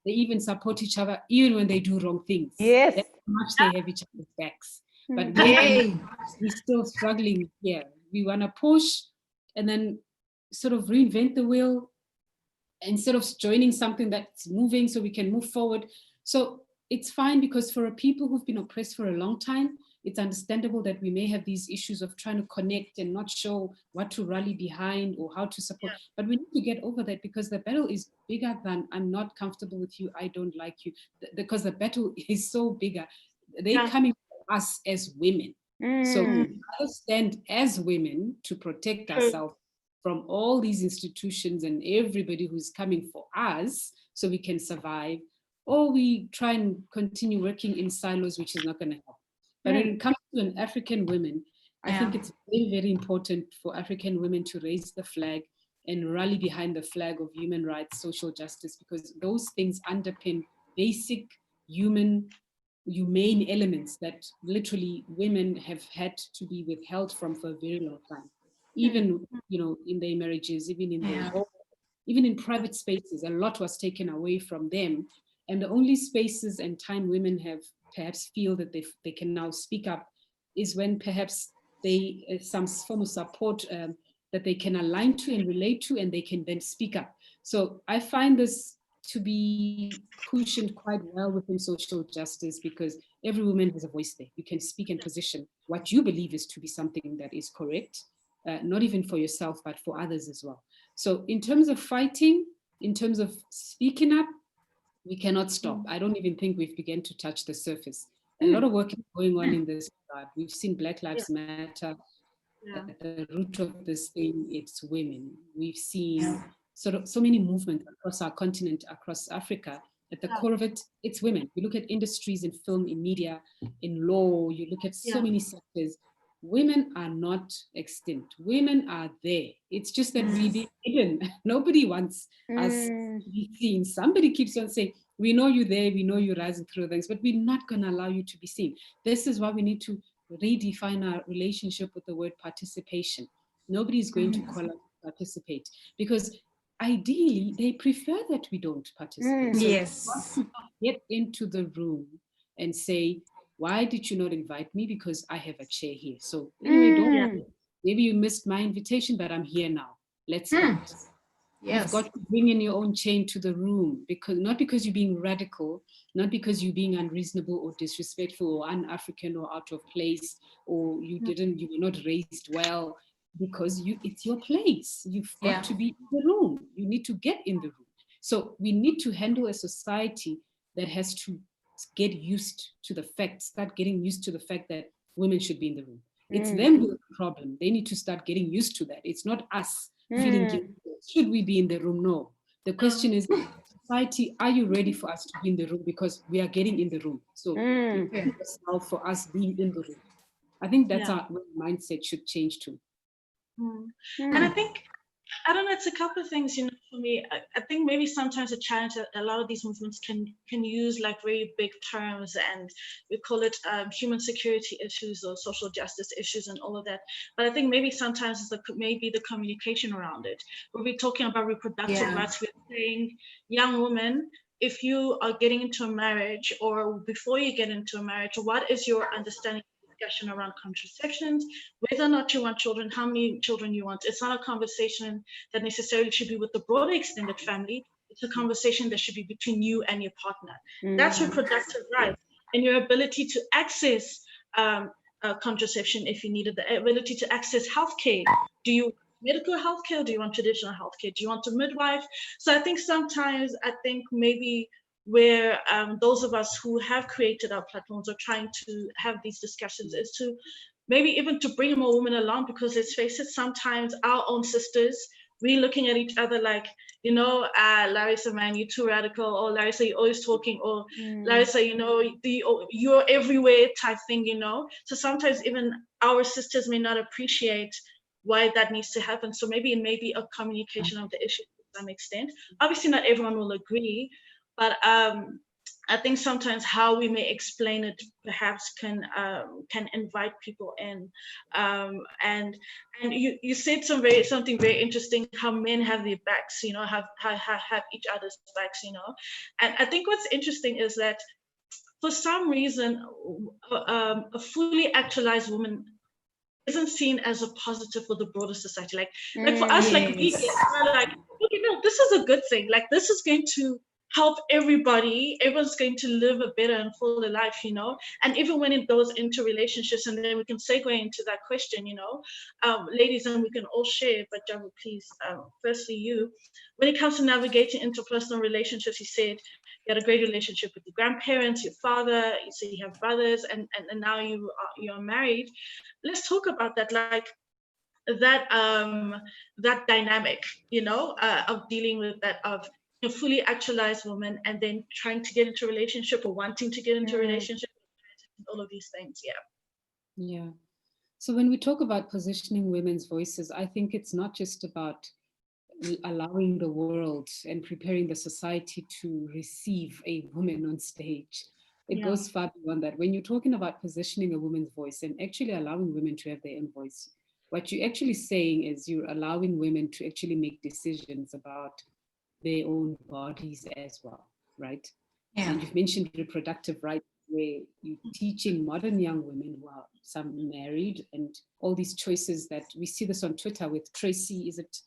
They even support each other, even when they do wrong things. Yes. That's how much they have each other's backs. But we're still struggling here. We want to push and then sort of reinvent the wheel. instead of joining something that's moving so we can move forward. So it's fine, because for people who've been oppressed for a long time, it's understandable that we may have these issues of trying to connect and not show what to rally behind or how to support. But we need to get over that, because the battle is bigger than I'm not comfortable with you, I don't like you, because the battle is so bigger. They're coming for us as women. So we stand as women to protect ourselves from all these institutions and everybody who's coming for us so we can survive, or we try and continue working in silos, which is not going to help. But when it comes to an African woman, I think it's very, very important for African women to raise the flag and rally behind the flag of human rights, social justice, because those things underpin basic humane elements that literally women have had to be withheld from for a very long time. Even, in their marriages, even in their home, even in private spaces, a lot was taken away from them. And the only spaces and time women have perhaps feel that they can now speak up is when perhaps they some form of support that they can align to and relate to, and they can then speak up. So I find this to be cushioned quite well within social justice, because every woman has a voice there. You can speak and position what you believe is to be something that is correct, not even for yourself, but for others as well. So in terms of fighting, in terms of speaking up, we cannot stop. I don't even think we've begun to touch the surface. A lot of work is going on in this regard. We've seen Black Lives Matter. At the root of this thing, it's women. We've seen so many movements across our continent, across Africa. At the core of it, it's women. You look at industries in film, in media, in law, you look at so many sectors. Women are not extinct. Women are there. It's just that we've been hidden. Nobody wants us to be seen. Somebody keeps on saying, we know you're there, we know you're rising through things, but we're not going to allow you to be seen. This is why we need to redefine our relationship with the word participation. Nobody is going to call us to participate, because ideally they prefer that we don't participate. So yes. Get into the room and say, why did you not invite me? Because I have a chair here. So anyway, maybe you missed my invitation, but I'm here now. Let's start. Yes. You've got to bring in your own chain to the room, because not because you're being radical, not because you're being unreasonable or disrespectful or un-African or out of place, or you were not raised well, because it's your place. You've got to be in the room. You need to get in the room. So we need to handle a society that has to get used to the fact, start getting used to the fact that women should be in the room. It's them who are the problem. They need to start getting used to that. It's not us feeling guilty. Should we be in the room? No. The question is, society, are you ready for us to be in the room? Because we are getting in the room. So it's now for us being in the room. I think that's our mindset should change too. And I think, I don't know, it's a couple of things, for me. I think maybe sometimes a challenge that a lot of these movements can use like very big terms, and we call it human security issues or social justice issues and all of that. But I think maybe sometimes it's maybe the communication around it. When we're talking about reproductive rights, we're saying, young women, if you are getting into a marriage, or before you get into a marriage, what is your understanding discussion around contraceptions, whether or not you want children, how many children you want. It's not a conversation that necessarily should be with the broader extended family. It's a conversation that should be between you and your partner. That's reproductive rights, and your ability to access contraception if you needed, the ability to access healthcare. Do you medical healthcare, or do you want traditional healthcare? Do you want a midwife? So I think sometimes, maybe where those of us who have created our platforms are trying to have these discussions is to maybe even to bring more women along, because let's face it, sometimes our own sisters, we're looking at each other like, Larissa, man, you're too radical, or Larissa, you're always talking, or Larissa, you're everywhere type thing, So sometimes even our sisters may not appreciate why that needs to happen. So maybe it may be a communication of the issue to some extent. Obviously, not everyone will agree, but I think sometimes how we may explain it perhaps can invite people in. And you said something very interesting, how men have their backs, have each other's backs, And I think what's interesting is that for some reason, a fully actualized woman isn't seen as a positive for the broader society. Like for us, like we like, look at this is a good thing. Like, this is going to help everybody. Everyone's going to live a better and fuller life, and even when it goes into relationships, and then we can segue into that question, ladies, and we can all share, but Jabu, please, firstly, you, when it comes to navigating interpersonal relationships, you said you had a great relationship with your grandparents, your father, you say you have brothers, and now you're married. Let's talk about that, like that dynamic, of dealing with that, of a fully actualized woman and then trying to get into a relationship or wanting to get into a relationship, all of these things. Yeah. So when we talk about positioning women's voices, I think it's not just about allowing the world and preparing the society to receive a woman on stage. It goes far beyond that. When you're talking about positioning a woman's voice and actually allowing women to have their own voice, what you're actually saying is you're allowing women to actually make decisions about their own bodies as well, right? Yeah. And you've mentioned reproductive rights, where you're teaching modern young women who are some married, and all these choices that we see this on Twitter with Tracy, is it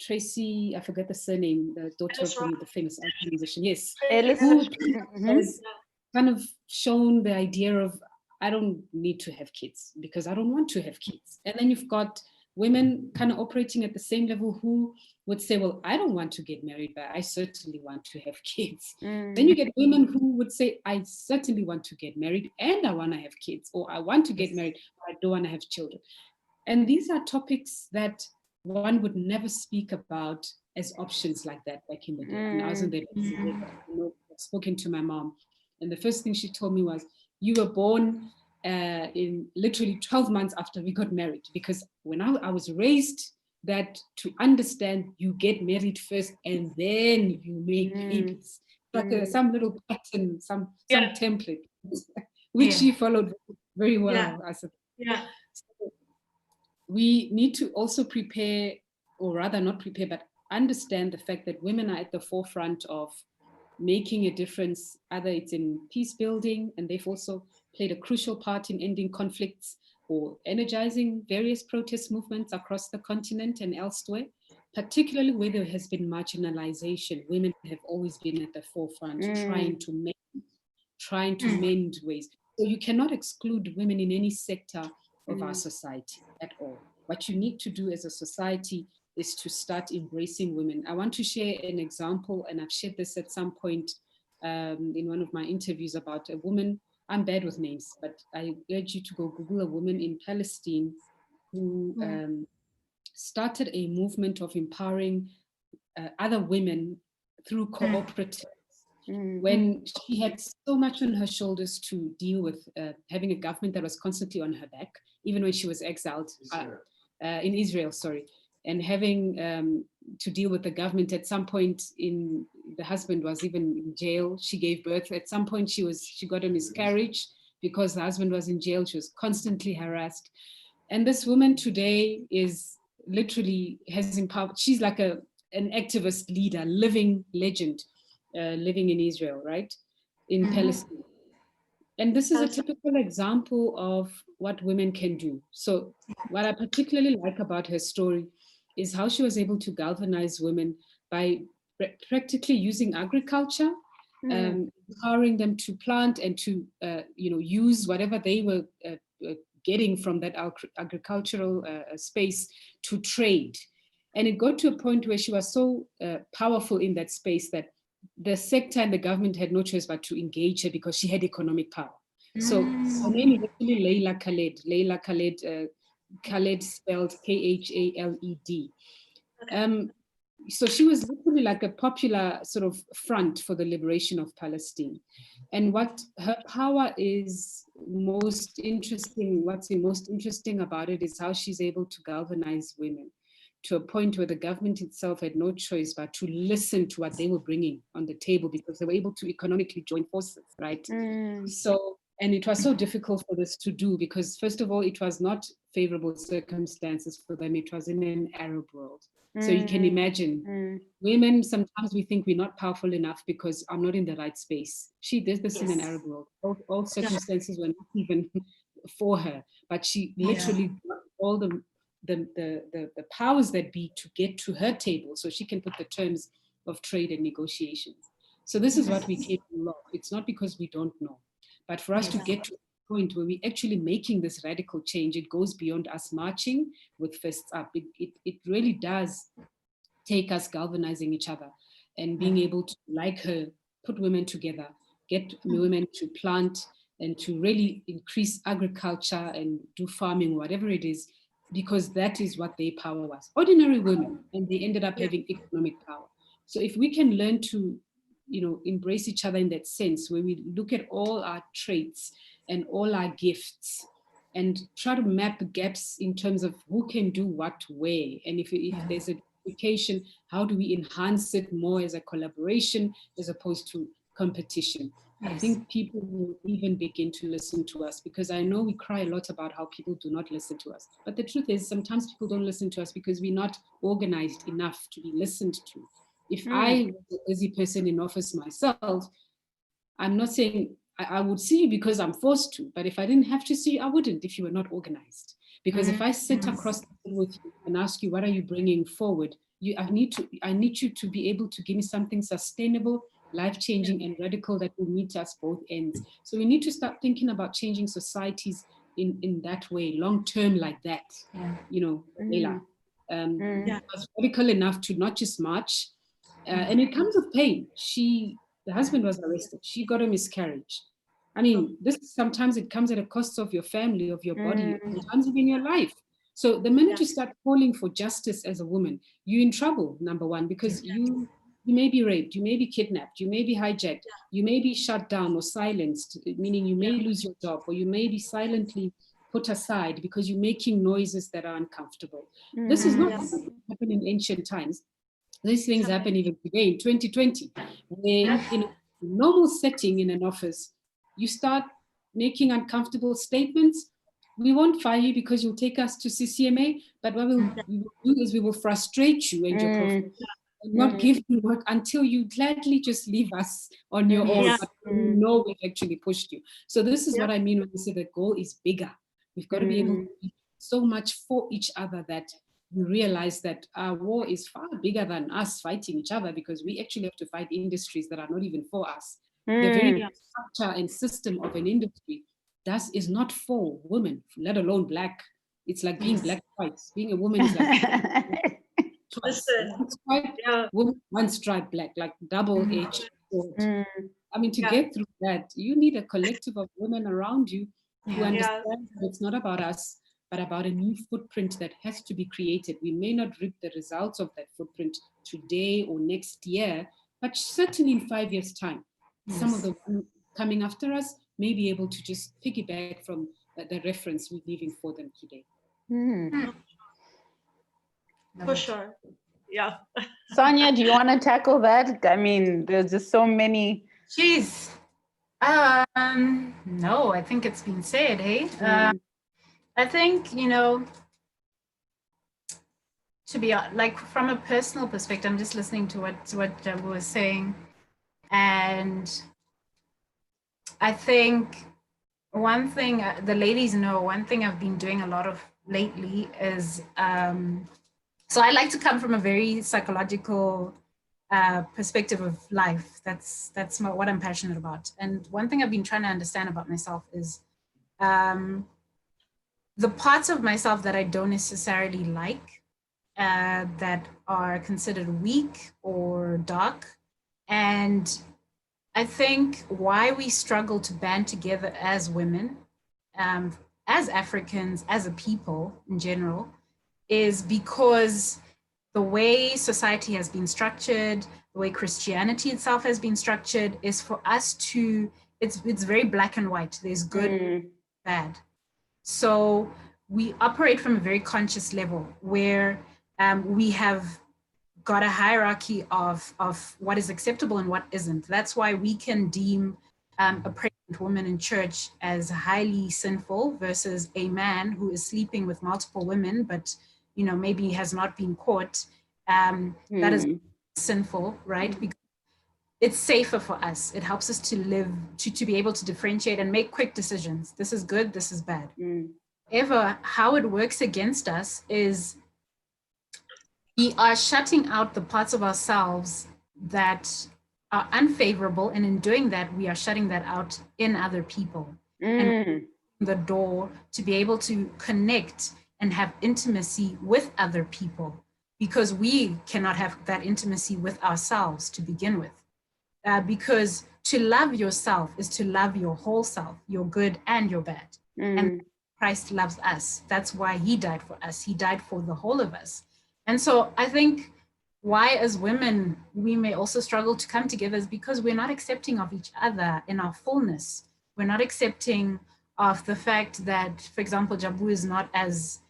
Tracy, I forget the surname, the daughter of the famous musician, yes, who has kind of shown the idea of, I don't need to have kids because I don't want to have kids. And then you've got women kind of operating at the same level who would say, well, I don't want to get married, but I certainly want to have kids. Then you get women who would say, I certainly want to get married and I want to have kids, or I want to get married, but I don't want to have children. And these are topics that one would never speak about as options like that back in the day. And I was in the I've spoken to my mom, and the first thing she told me was, you were born in literally 12 months after we got married, because when I was raised that to understand you get married first and then you make babies. Like some little pattern, some template, which she followed very well. I said, so we need to also prepare, or rather not prepare, but understand the fact that women are at the forefront of making a difference, either it's in peace building, and they've also played a crucial part in ending conflicts or energizing various protest movements across the continent and elsewhere, particularly where there has been marginalization. Women have always been at the forefront trying to mend ways. So you cannot exclude women in any sector of our society at all. What you need to do as a society is to start embracing women. I want to share an example, and I've shared this at some point in one of my interviews, about a woman. I'm bad with names, but I urge you to go Google a woman in Palestine who started a movement of empowering other women through cooperatives. When she had so much on her shoulders to deal with, having a government that was constantly on her back, even when she was exiled in Israel, and having to deal with the government. At some point, the husband was even in jail. She gave birth. At some point, she got a miscarriage because the husband was in jail. She was constantly harassed. And this woman today is literally has empowered. She's like an activist leader, living legend, living in Israel, right? In Palestine. And this is a typical example of what women can do. So what I particularly like about her story is how she was able to galvanize women by practically using agriculture, empowering them to plant and to use whatever they were getting from that agricultural space to trade. And it got to a point where she was so powerful in that space that the sector and the government had no choice but to engage her because she had economic power. So her name is actually Leila Khaled. Leila Khaled, Khaled spelled Khaled. So she was literally like a popular sort of front for the liberation of Palestine. And what her power is most interesting, what's most interesting about it is how she's able to galvanize women to a point where the government itself had no choice but to listen to what they were bringing on the table because they were able to economically join forces, right? So, and it was so difficult for this to do because, first of all, it was not favorable circumstances for them. It was in an Arab world. So you can imagine, women, sometimes we think we're not powerful enough because I'm not in the right space. She did this in an Arab world. All circumstances were not even for her, but she literally got all the the powers that be to get to her table so she can put the terms of trade and negotiations. So this is what we came to love. It's not because we don't know, but for us to get to a point where we're actually making this radical change, it goes beyond us marching with fists up. It really does take us galvanizing each other and being able to, like her, put women together, get women to plant and to really increase agriculture and do farming, whatever it is, because that is what their power was. Ordinary women, and they ended up having economic power. So if we can learn to, embrace each other in that sense, where we look at all our traits and all our gifts and try to map gaps in terms of who can do what where, and if there's a education, how do we enhance it more as a collaboration as opposed to competition? I think people will even begin to listen to us, because I know we cry a lot about how people do not listen to us. But the truth is, sometimes people don't listen to us because we're not organized enough to be listened to. If I was a busy person in office myself, I'm not saying I would see you because I'm forced to, but if I didn't have to see you, I wouldn't if you were not organized. Because if I sit across the table with you and ask you, what are you bringing forward? I need you to be able to give me something sustainable, life-changing and radical that will meet us both ends. So we need to start thinking about changing societies in that way, long-term like that, Leila. Was radical enough to not just march, and it comes with pain. The husband was arrested. She got a miscarriage. I mean, sometimes it comes at a cost of your family, of your body, sometimes even your life. So the minute you start calling for justice as a woman, you're in trouble, number one, because you may be raped, you may be kidnapped, you may be hijacked, you may be shut down or silenced, meaning you may lose your job, or you may be silently put aside because you're making noises that are uncomfortable. This is not what happened in ancient times. These things happen even today in 2020, where in a normal setting in an office, you start making uncomfortable statements. We won't fire you because you'll take us to CCMA, but what we will do is we will frustrate you and your profession and not give you work until you gladly just leave us on your own, but you know we've actually pushed you. So this is what I mean when we say the goal is bigger. We've got to be able to do so much for each other that we realize that our war is far bigger than us fighting each other, because we actually have to fight industries that are not even for us. The very structure and system of an industry is not for women, let alone black. It's like being black twice. Being a woman is like twice. One stripe, woman, one stripe black, like double-edged sword. I mean, to get through that, you need a collective of women around you who understand that it's not about us, but about a new footprint that has to be created. We may not reap the results of that footprint today or next year, but certainly in 5 years' time. Some of the ones coming after us may be able to just piggyback from the reference we're leaving for them today. For sure. Yeah. Sonia, do you want to tackle that? I mean, there's just so many. Jeez. No, I think it's been said, hey? I think, to be like from a personal perspective, I'm just listening to what Jabu was saying. And I think one thing the ladies know, one thing I've been doing a lot of lately is, so I like to come from a very psychological perspective of life. That's what I'm passionate about. And one thing I've been trying to understand about myself is the parts of myself that I don't necessarily like, that are considered weak or dark. And I think why we struggle to band together as women, as Africans, as a people in general, is because the way society has been structured, the way Christianity itself has been structured, is for us to, it's very black and white. There's good, bad. So we operate from a very conscious level where we have got a hierarchy of what is acceptable and what isn't. That's why we can deem a pregnant woman in church as highly sinful versus a man who is sleeping with multiple women, but maybe has not been caught. That is sinful, right? Because it's safer for us. It helps us to live, to be able to differentiate and make quick decisions. This is good, this is bad. However, how it works against us is we are shutting out the parts of ourselves that are unfavorable. And in doing that, we are shutting that out in other people. And the door to be able to connect and have intimacy with other people, because we cannot have that intimacy with ourselves to begin with. Because to love yourself is to love your whole self, your good and your bad. And Christ loves us. That's why he died for us. He died for the whole of us. And so I think why as women we may also struggle to come together is because we're not accepting of each other in our fullness. We're not accepting of the fact that, for example, Jabu is not as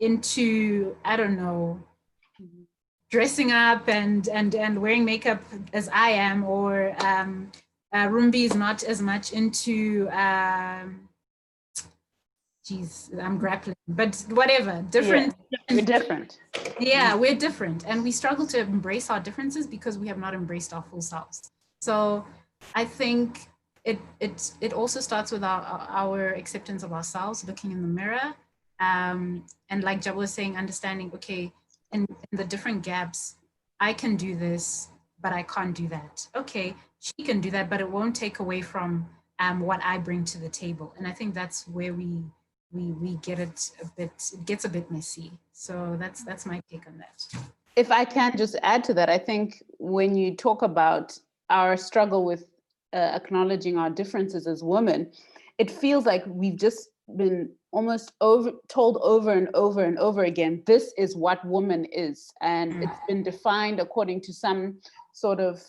into, I don't know, dressing up and wearing makeup as I am, or Rumbi is not as much into, geez, I'm grappling, but whatever, different. Yeah, we're different. Yeah, we're different. And we struggle to embrace our differences because we have not embraced our full selves. So I think it also starts with our acceptance of ourselves, looking in the mirror. And like Jabu was saying, understanding, okay, in the different gaps, I can do this, but I can't do that. Okay, she can do that, but it won't take away from what I bring to the table. And I think that's where we get it gets a bit messy. So that's my take on that. If I can just add to that, I think when you talk about our struggle with acknowledging our differences as women, it feels like we've just been almost told over and over and over again, this is what woman is. And it's been defined according to some sort of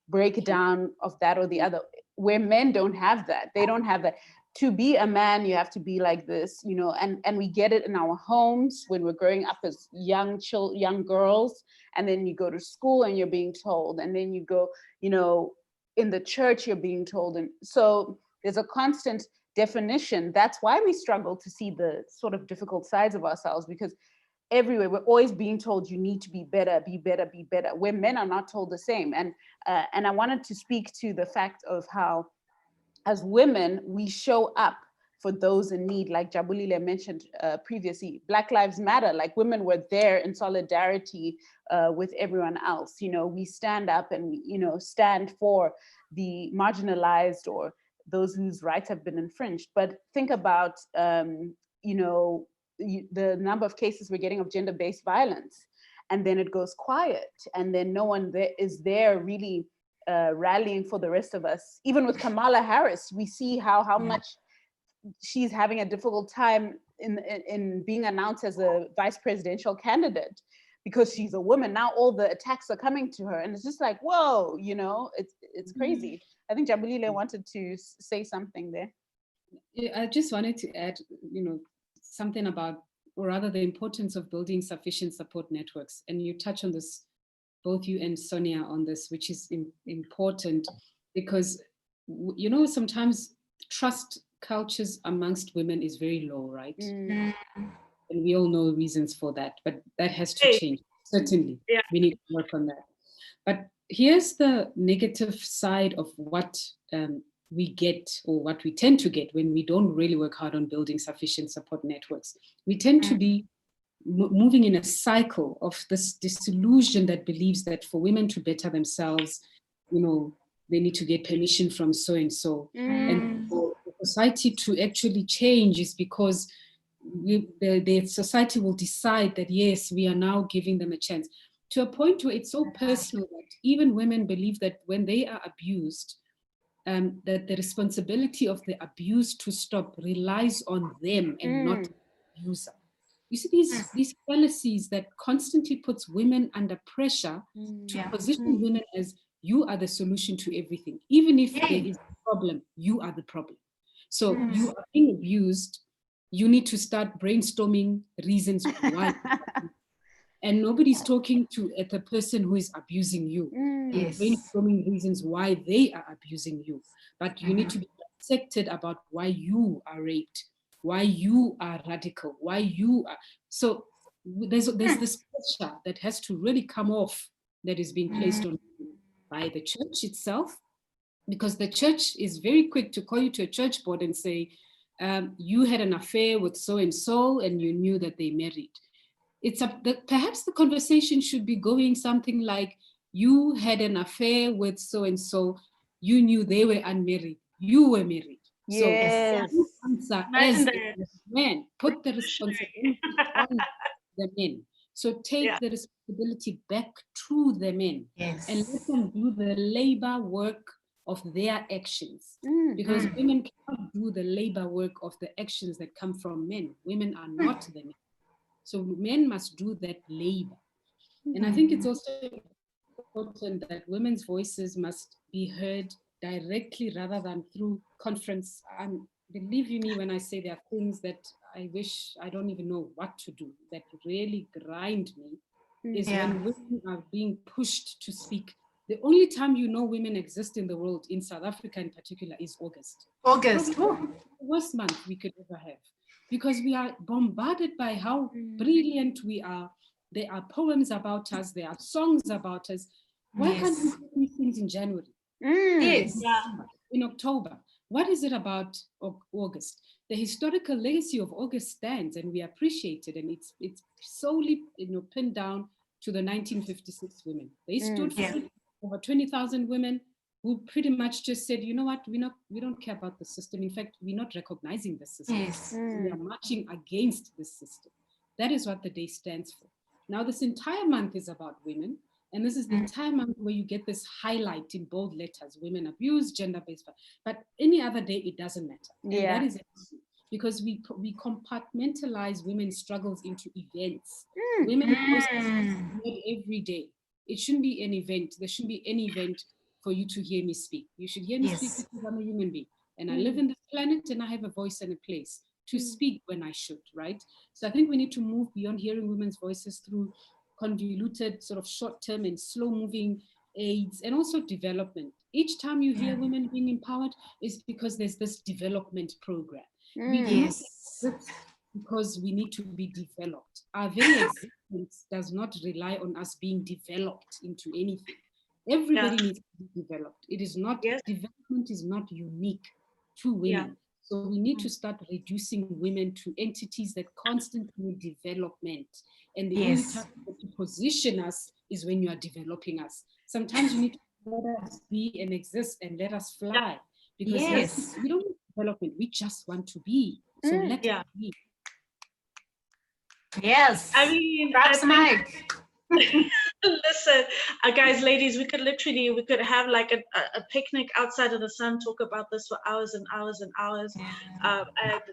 breakdown of that or the other, where men don't have that. They don't have that. To be a man, you have to be like this, you know, and we get it in our homes when we're growing up as young girls, and then you go to school and you're being told, and then you go, you know, in the church, you're being told. And so there's a constant definition. That's why we struggle to see the sort of difficult sides of ourselves, because everywhere we're always being told you need to be better, be better, be better, where men are not told the same. And I wanted to speak to the fact of how as women, we show up for those in need, like Jabulile mentioned previously. Black Lives Matter, like women were there in solidarity with everyone else. You know, we stand up and we, you know, stand for the marginalized or those whose rights have been infringed. But think about, you know, the number of cases we're getting of gender-based violence, and then it goes quiet, and then no one is there really rallying for the rest of us. Even with Kamala Harris, we see how much she's having a difficult time in being announced as a vice presidential candidate because she's a woman. Now all the attacks are coming to her, and it's just like, whoa, you know, it's crazy. I think Jabulile wanted to say something there. Yeah, I just wanted to add, you know, something about, or rather the importance of building sufficient support networks. And you touch on this, both you and Sonia, on this, which is important because, you know, sometimes trust cultures amongst women is very low, right? And we all know reasons for that, but that has to change. Certainly, we need to work on that. But here's the negative side of what we get, or what we tend to get when we don't really work hard on building sufficient support networks. We tend to be moving in a cycle of this disillusion that believes that for women to better themselves, you know, they need to get permission from so-and-so. And for society to actually change is because the society will decide that, yes, we are now giving them a chance. To a point where it's so personal that even women believe that when they are abused, that the responsibility of the abuse to stop relies on them and not the abuser. You see these fallacies that constantly puts women under pressure to position women as, you are the solution to everything. Even if there is a problem, you are the problem. So you are being abused, you need to start brainstorming reasons why. And nobody's talking to the person who is abusing you. Brainstorming reasons why they are abusing you. But you need to be dissected about why you are raped, why you are radical, why you are. So there's this pressure that has to really come off, that is being placed on you by the church itself, because the church is very quick to call you to a church board and say, you had an affair with so-and-so and you knew that they married. Perhaps the conversation should be going something like, you had an affair with so-and-so, you knew they were unmarried, you were married. Yes. So answer as men, put the responsibility on the men. So take the responsibility back to the men and let them do the labor work of their actions. Because women cannot do the labor work of the actions that come from men. Women are not the men. So men must do that labor. And I think it's also important that women's voices must be heard directly rather than through conference. Believe you me when I say there are things that I wish I don't even know what to do, that really grind me, is when women are being pushed to speak. The only time you know women exist in the world, in South Africa in particular, is August. August. The worst month we could ever have, because we are bombarded by how brilliant we are. There are poems about us, there are songs about us. Why can't we do these things in January? Yes. In October? What is it about August? The historical legacy of August stands, and we appreciate it, and it's solely pinned down to the 1956 women. They stood for it, over 20,000 women who pretty much just said, you know what, we don't care about the system. In fact, we're not recognizing the system. We are marching against the system. That is what the day stands for. Now, this entire month is about women, and this is the entire month where you get this highlight in bold letters: women abuse, gender-based violence. But any other day, it doesn't matter. And that is because we compartmentalize women's struggles into events. Women every day. It shouldn't be an event. There shouldn't be any event for you to hear me speak. You should hear me speak because I'm a human being. And I live in this planet, and I have a voice and a place to speak when I should, right? So I think we need to move beyond hearing women's voices through convoluted, sort of short-term and slow-moving aids, and also development. Each time you hear women being empowered is because there's this development program. We do this because we need to be developed. Our very existence does not rely on us being developed into anything. Everybody needs to be developed. It is not, development is not unique to women. So we need to start reducing women to entities that constantly need development. And the only time to position us is when you are developing us. Sometimes you need to let us be and exist and let us fly. Because we don't need development, we just want to be. So let us be. Yes. I mean, Drops mic. Listen, guys, ladies, we could have like a picnic outside of the sun, talk about this for hours and hours and hours. And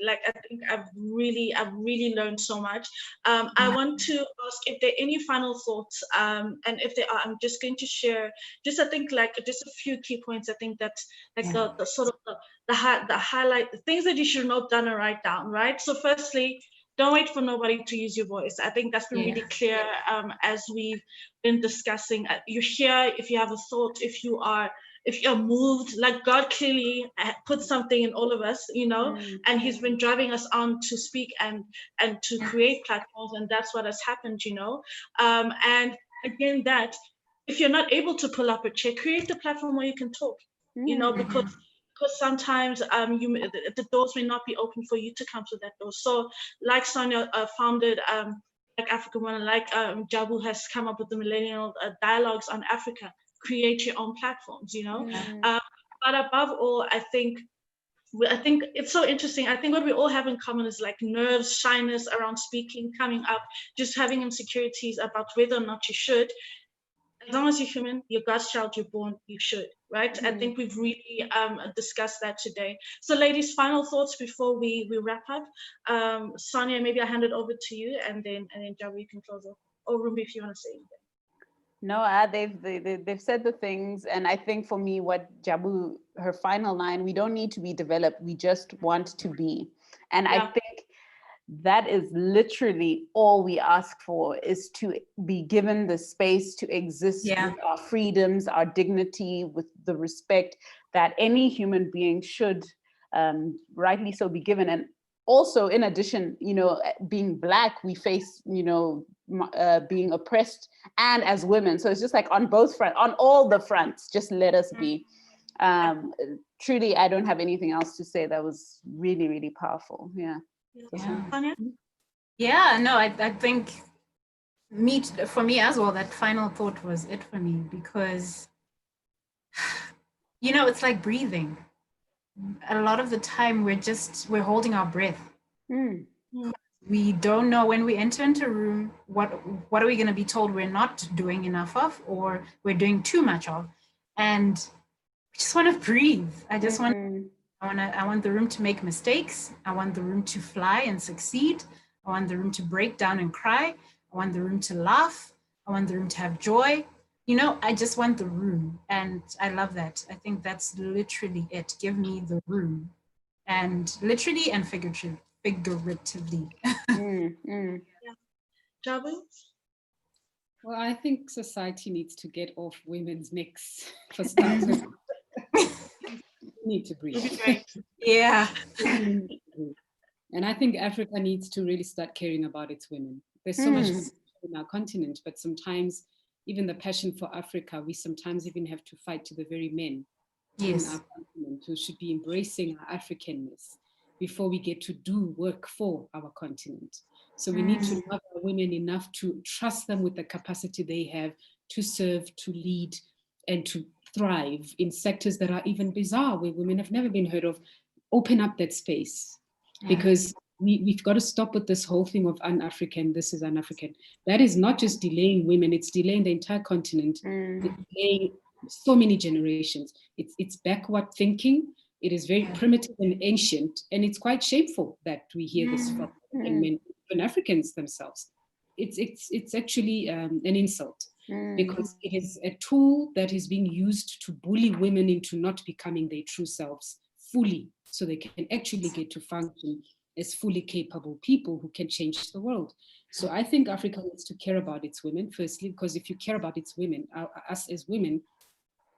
like, I think I've really learned so much. I want to ask if there are any final thoughts, and if there are, I'm just going to share just I think like just a few key points. I think that's like the sort of the highlight, the things that you should note down and write down, right? So firstly, don't wait for nobody to use your voice. I think that's been really clear as we've been discussing. You're here if you have a thought, if you're moved, like God clearly put something in all of us, and he's been driving us on to speak and to create platforms, and that's what has happened, and again, that if you're not able to pull up a chair, create a platform where you can talk, because sometimes the doors may not be open for you to come to that door. So like Sonia founded like African Women, like Jabu has come up with the millennial dialogues on Africa, create your own platforms, but above all, I think it's so interesting. I think what we all have in common is like nerves, shyness around speaking, coming up, just having insecurities about whether or not you should. As long as you're human, you're God's child, you're born, you should, right? I think we've really discussed that today. So ladies, final thoughts before we wrap up. Sonia, maybe I'll hand it over to you, and then Jabu, you can close off. Or Rumbi, if you want to say anything. No, they've said the things, and I think for me, what Jabu, her final line, we don't need to be developed, we just want to be. And I think that is literally all we ask for, is to be given the space to exist with our freedoms, our dignity, with the respect that any human being should rightly so be given. And also, in addition, being Black, we face, being oppressed, and as women. So it's just like on both fronts, on all the fronts, just let us be. Truly, I don't have anything else to say. That was really, really powerful. Yeah. Tanya? Yeah, no, I think for me as well, that final thought was it for me, because, it's like breathing. A lot of the time we're holding our breath. We don't know when we enter into a room, what are we going to be told we're not doing enough of, or we're doing too much of. And I just want to breathe. I just I want the room to make mistakes. I want the room to fly and succeed. I want the room to break down and cry. I want the room to laugh. I want the room to have joy. I just want the room. And I love that. I think that's literally it. Give me the room. And literally and figuratively. Jabu? Well, I think society needs to get off women's necks for starters. Need to breathe. Yeah. And I think Africa needs to really start caring about its women. There's so much in our continent, but sometimes even the passion for Africa, we sometimes even have to fight to the very men in our continent who should be embracing our Africanness before we get to do work for our continent. So we need to love our women enough to trust them with the capacity they have to serve, to lead, and to thrive in sectors that are even bizarre, where women have never been heard of. Open up that space, because we've got to stop with this whole thing of un-African, this is un-African. That is not just delaying women, it's delaying the entire continent. It's delaying so many generations. It's backward thinking. It is very primitive and ancient, and it's quite shameful that we hear this from men, even Africans themselves. It's actually an insult, because it is a tool that is being used to bully women into not becoming their true selves fully, so they can actually get to function as fully capable people who can change the world. So I think Africa needs to care about its women, firstly, because if you care about its women, us as women,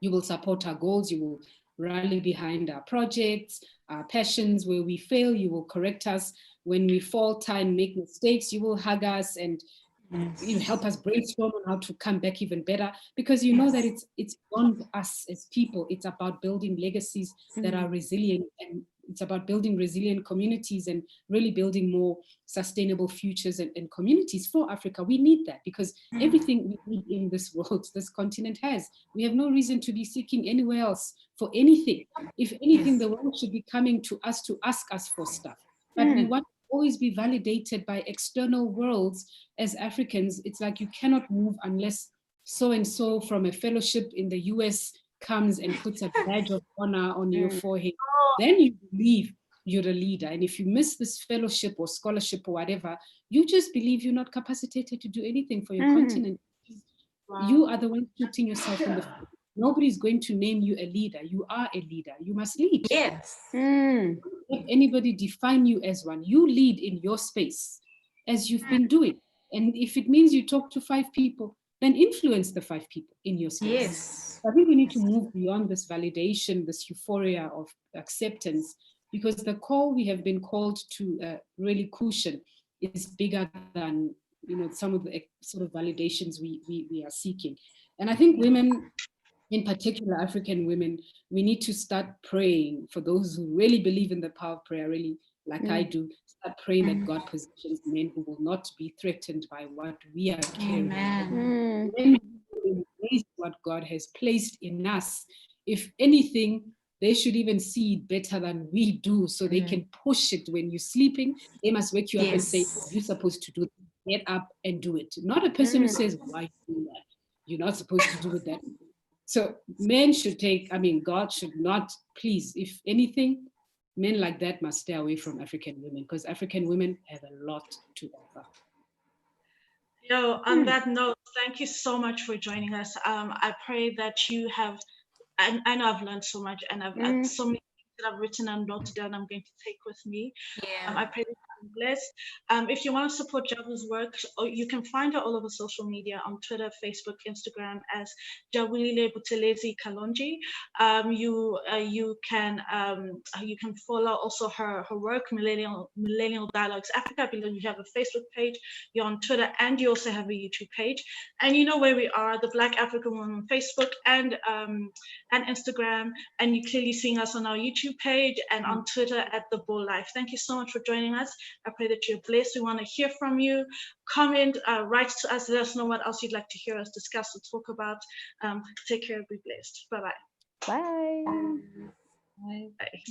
you will support our goals, you will rally behind our projects, our passions. Where we fail, you will correct us. When we falter and make mistakes, you will hug us and you help us brainstorm on how to come back even better, because you know that it's beyond us as people. It's about building legacies that are resilient, and it's about building resilient communities and really building more sustainable futures and communities for Africa. We need that, because everything we need in this world, this continent has. We have no reason to be seeking anywhere else for anything. If anything, the world should be coming to us to ask us for stuff. But we want to always be validated by external worlds. As Africans, it's like you cannot move unless so-and-so from a fellowship in the US comes and puts a badge of honor on your forehead. Then you believe you're a leader. And if you miss this fellowship or scholarship or whatever, you just believe you're not capacitated to do anything for your continent. You are the one shooting yourself in the foot. Nobody's going to name you a leader. You are a leader. You must lead. Yes. Don't let anybody define you as one. You lead in your space, as you've been doing. And if it means you talk to 5 people, then influence the 5 people in your space. Yes. I think we need to move beyond this validation, this euphoria of acceptance, because the call we have been called to really cushion is bigger than some of the sort of validations we are seeking. And I think women, in particular African women, we need to start praying for those who really believe in the power of prayer, really, like I do, start praying that God positions men who will not be threatened by what we are carrying. When we embrace what God has placed in us, if anything, they should even see it better than we do, so they can push it. When you're sleeping, they must wake you up and say, you're supposed to do it. Get up and do it. Not a person who says, why you do that? You're not supposed to do it that way. So men should God should not, please, if anything, men like that must stay away from African women, because African women have a lot to offer. On that note, thank you so much for joining us. I pray that you have, I know I've learned so much, and I've had so many things that I've written and noted down I'm going to take with me. I pray that you blessed. If you want to support Jabu's work, you can find her all over social media on Twitter, Facebook, Instagram as Jabulile Buthelezi-Kalonji. You can follow also her work, Millennial Dialogues Africa. I believe you have a Facebook page, you're on Twitter, and you also have a YouTube page. And you know where we are, the Black African Woman on Facebook and Instagram, and you're clearly seeing us on our YouTube page and on Twitter at the bAw Life. Thank you so much for joining us. I pray that you're blessed. We want to hear from you. Comment, write to us, let us know what else you'd like to hear us discuss or talk about. Take care, be blessed. Bye-bye. Bye. Bye. Bye.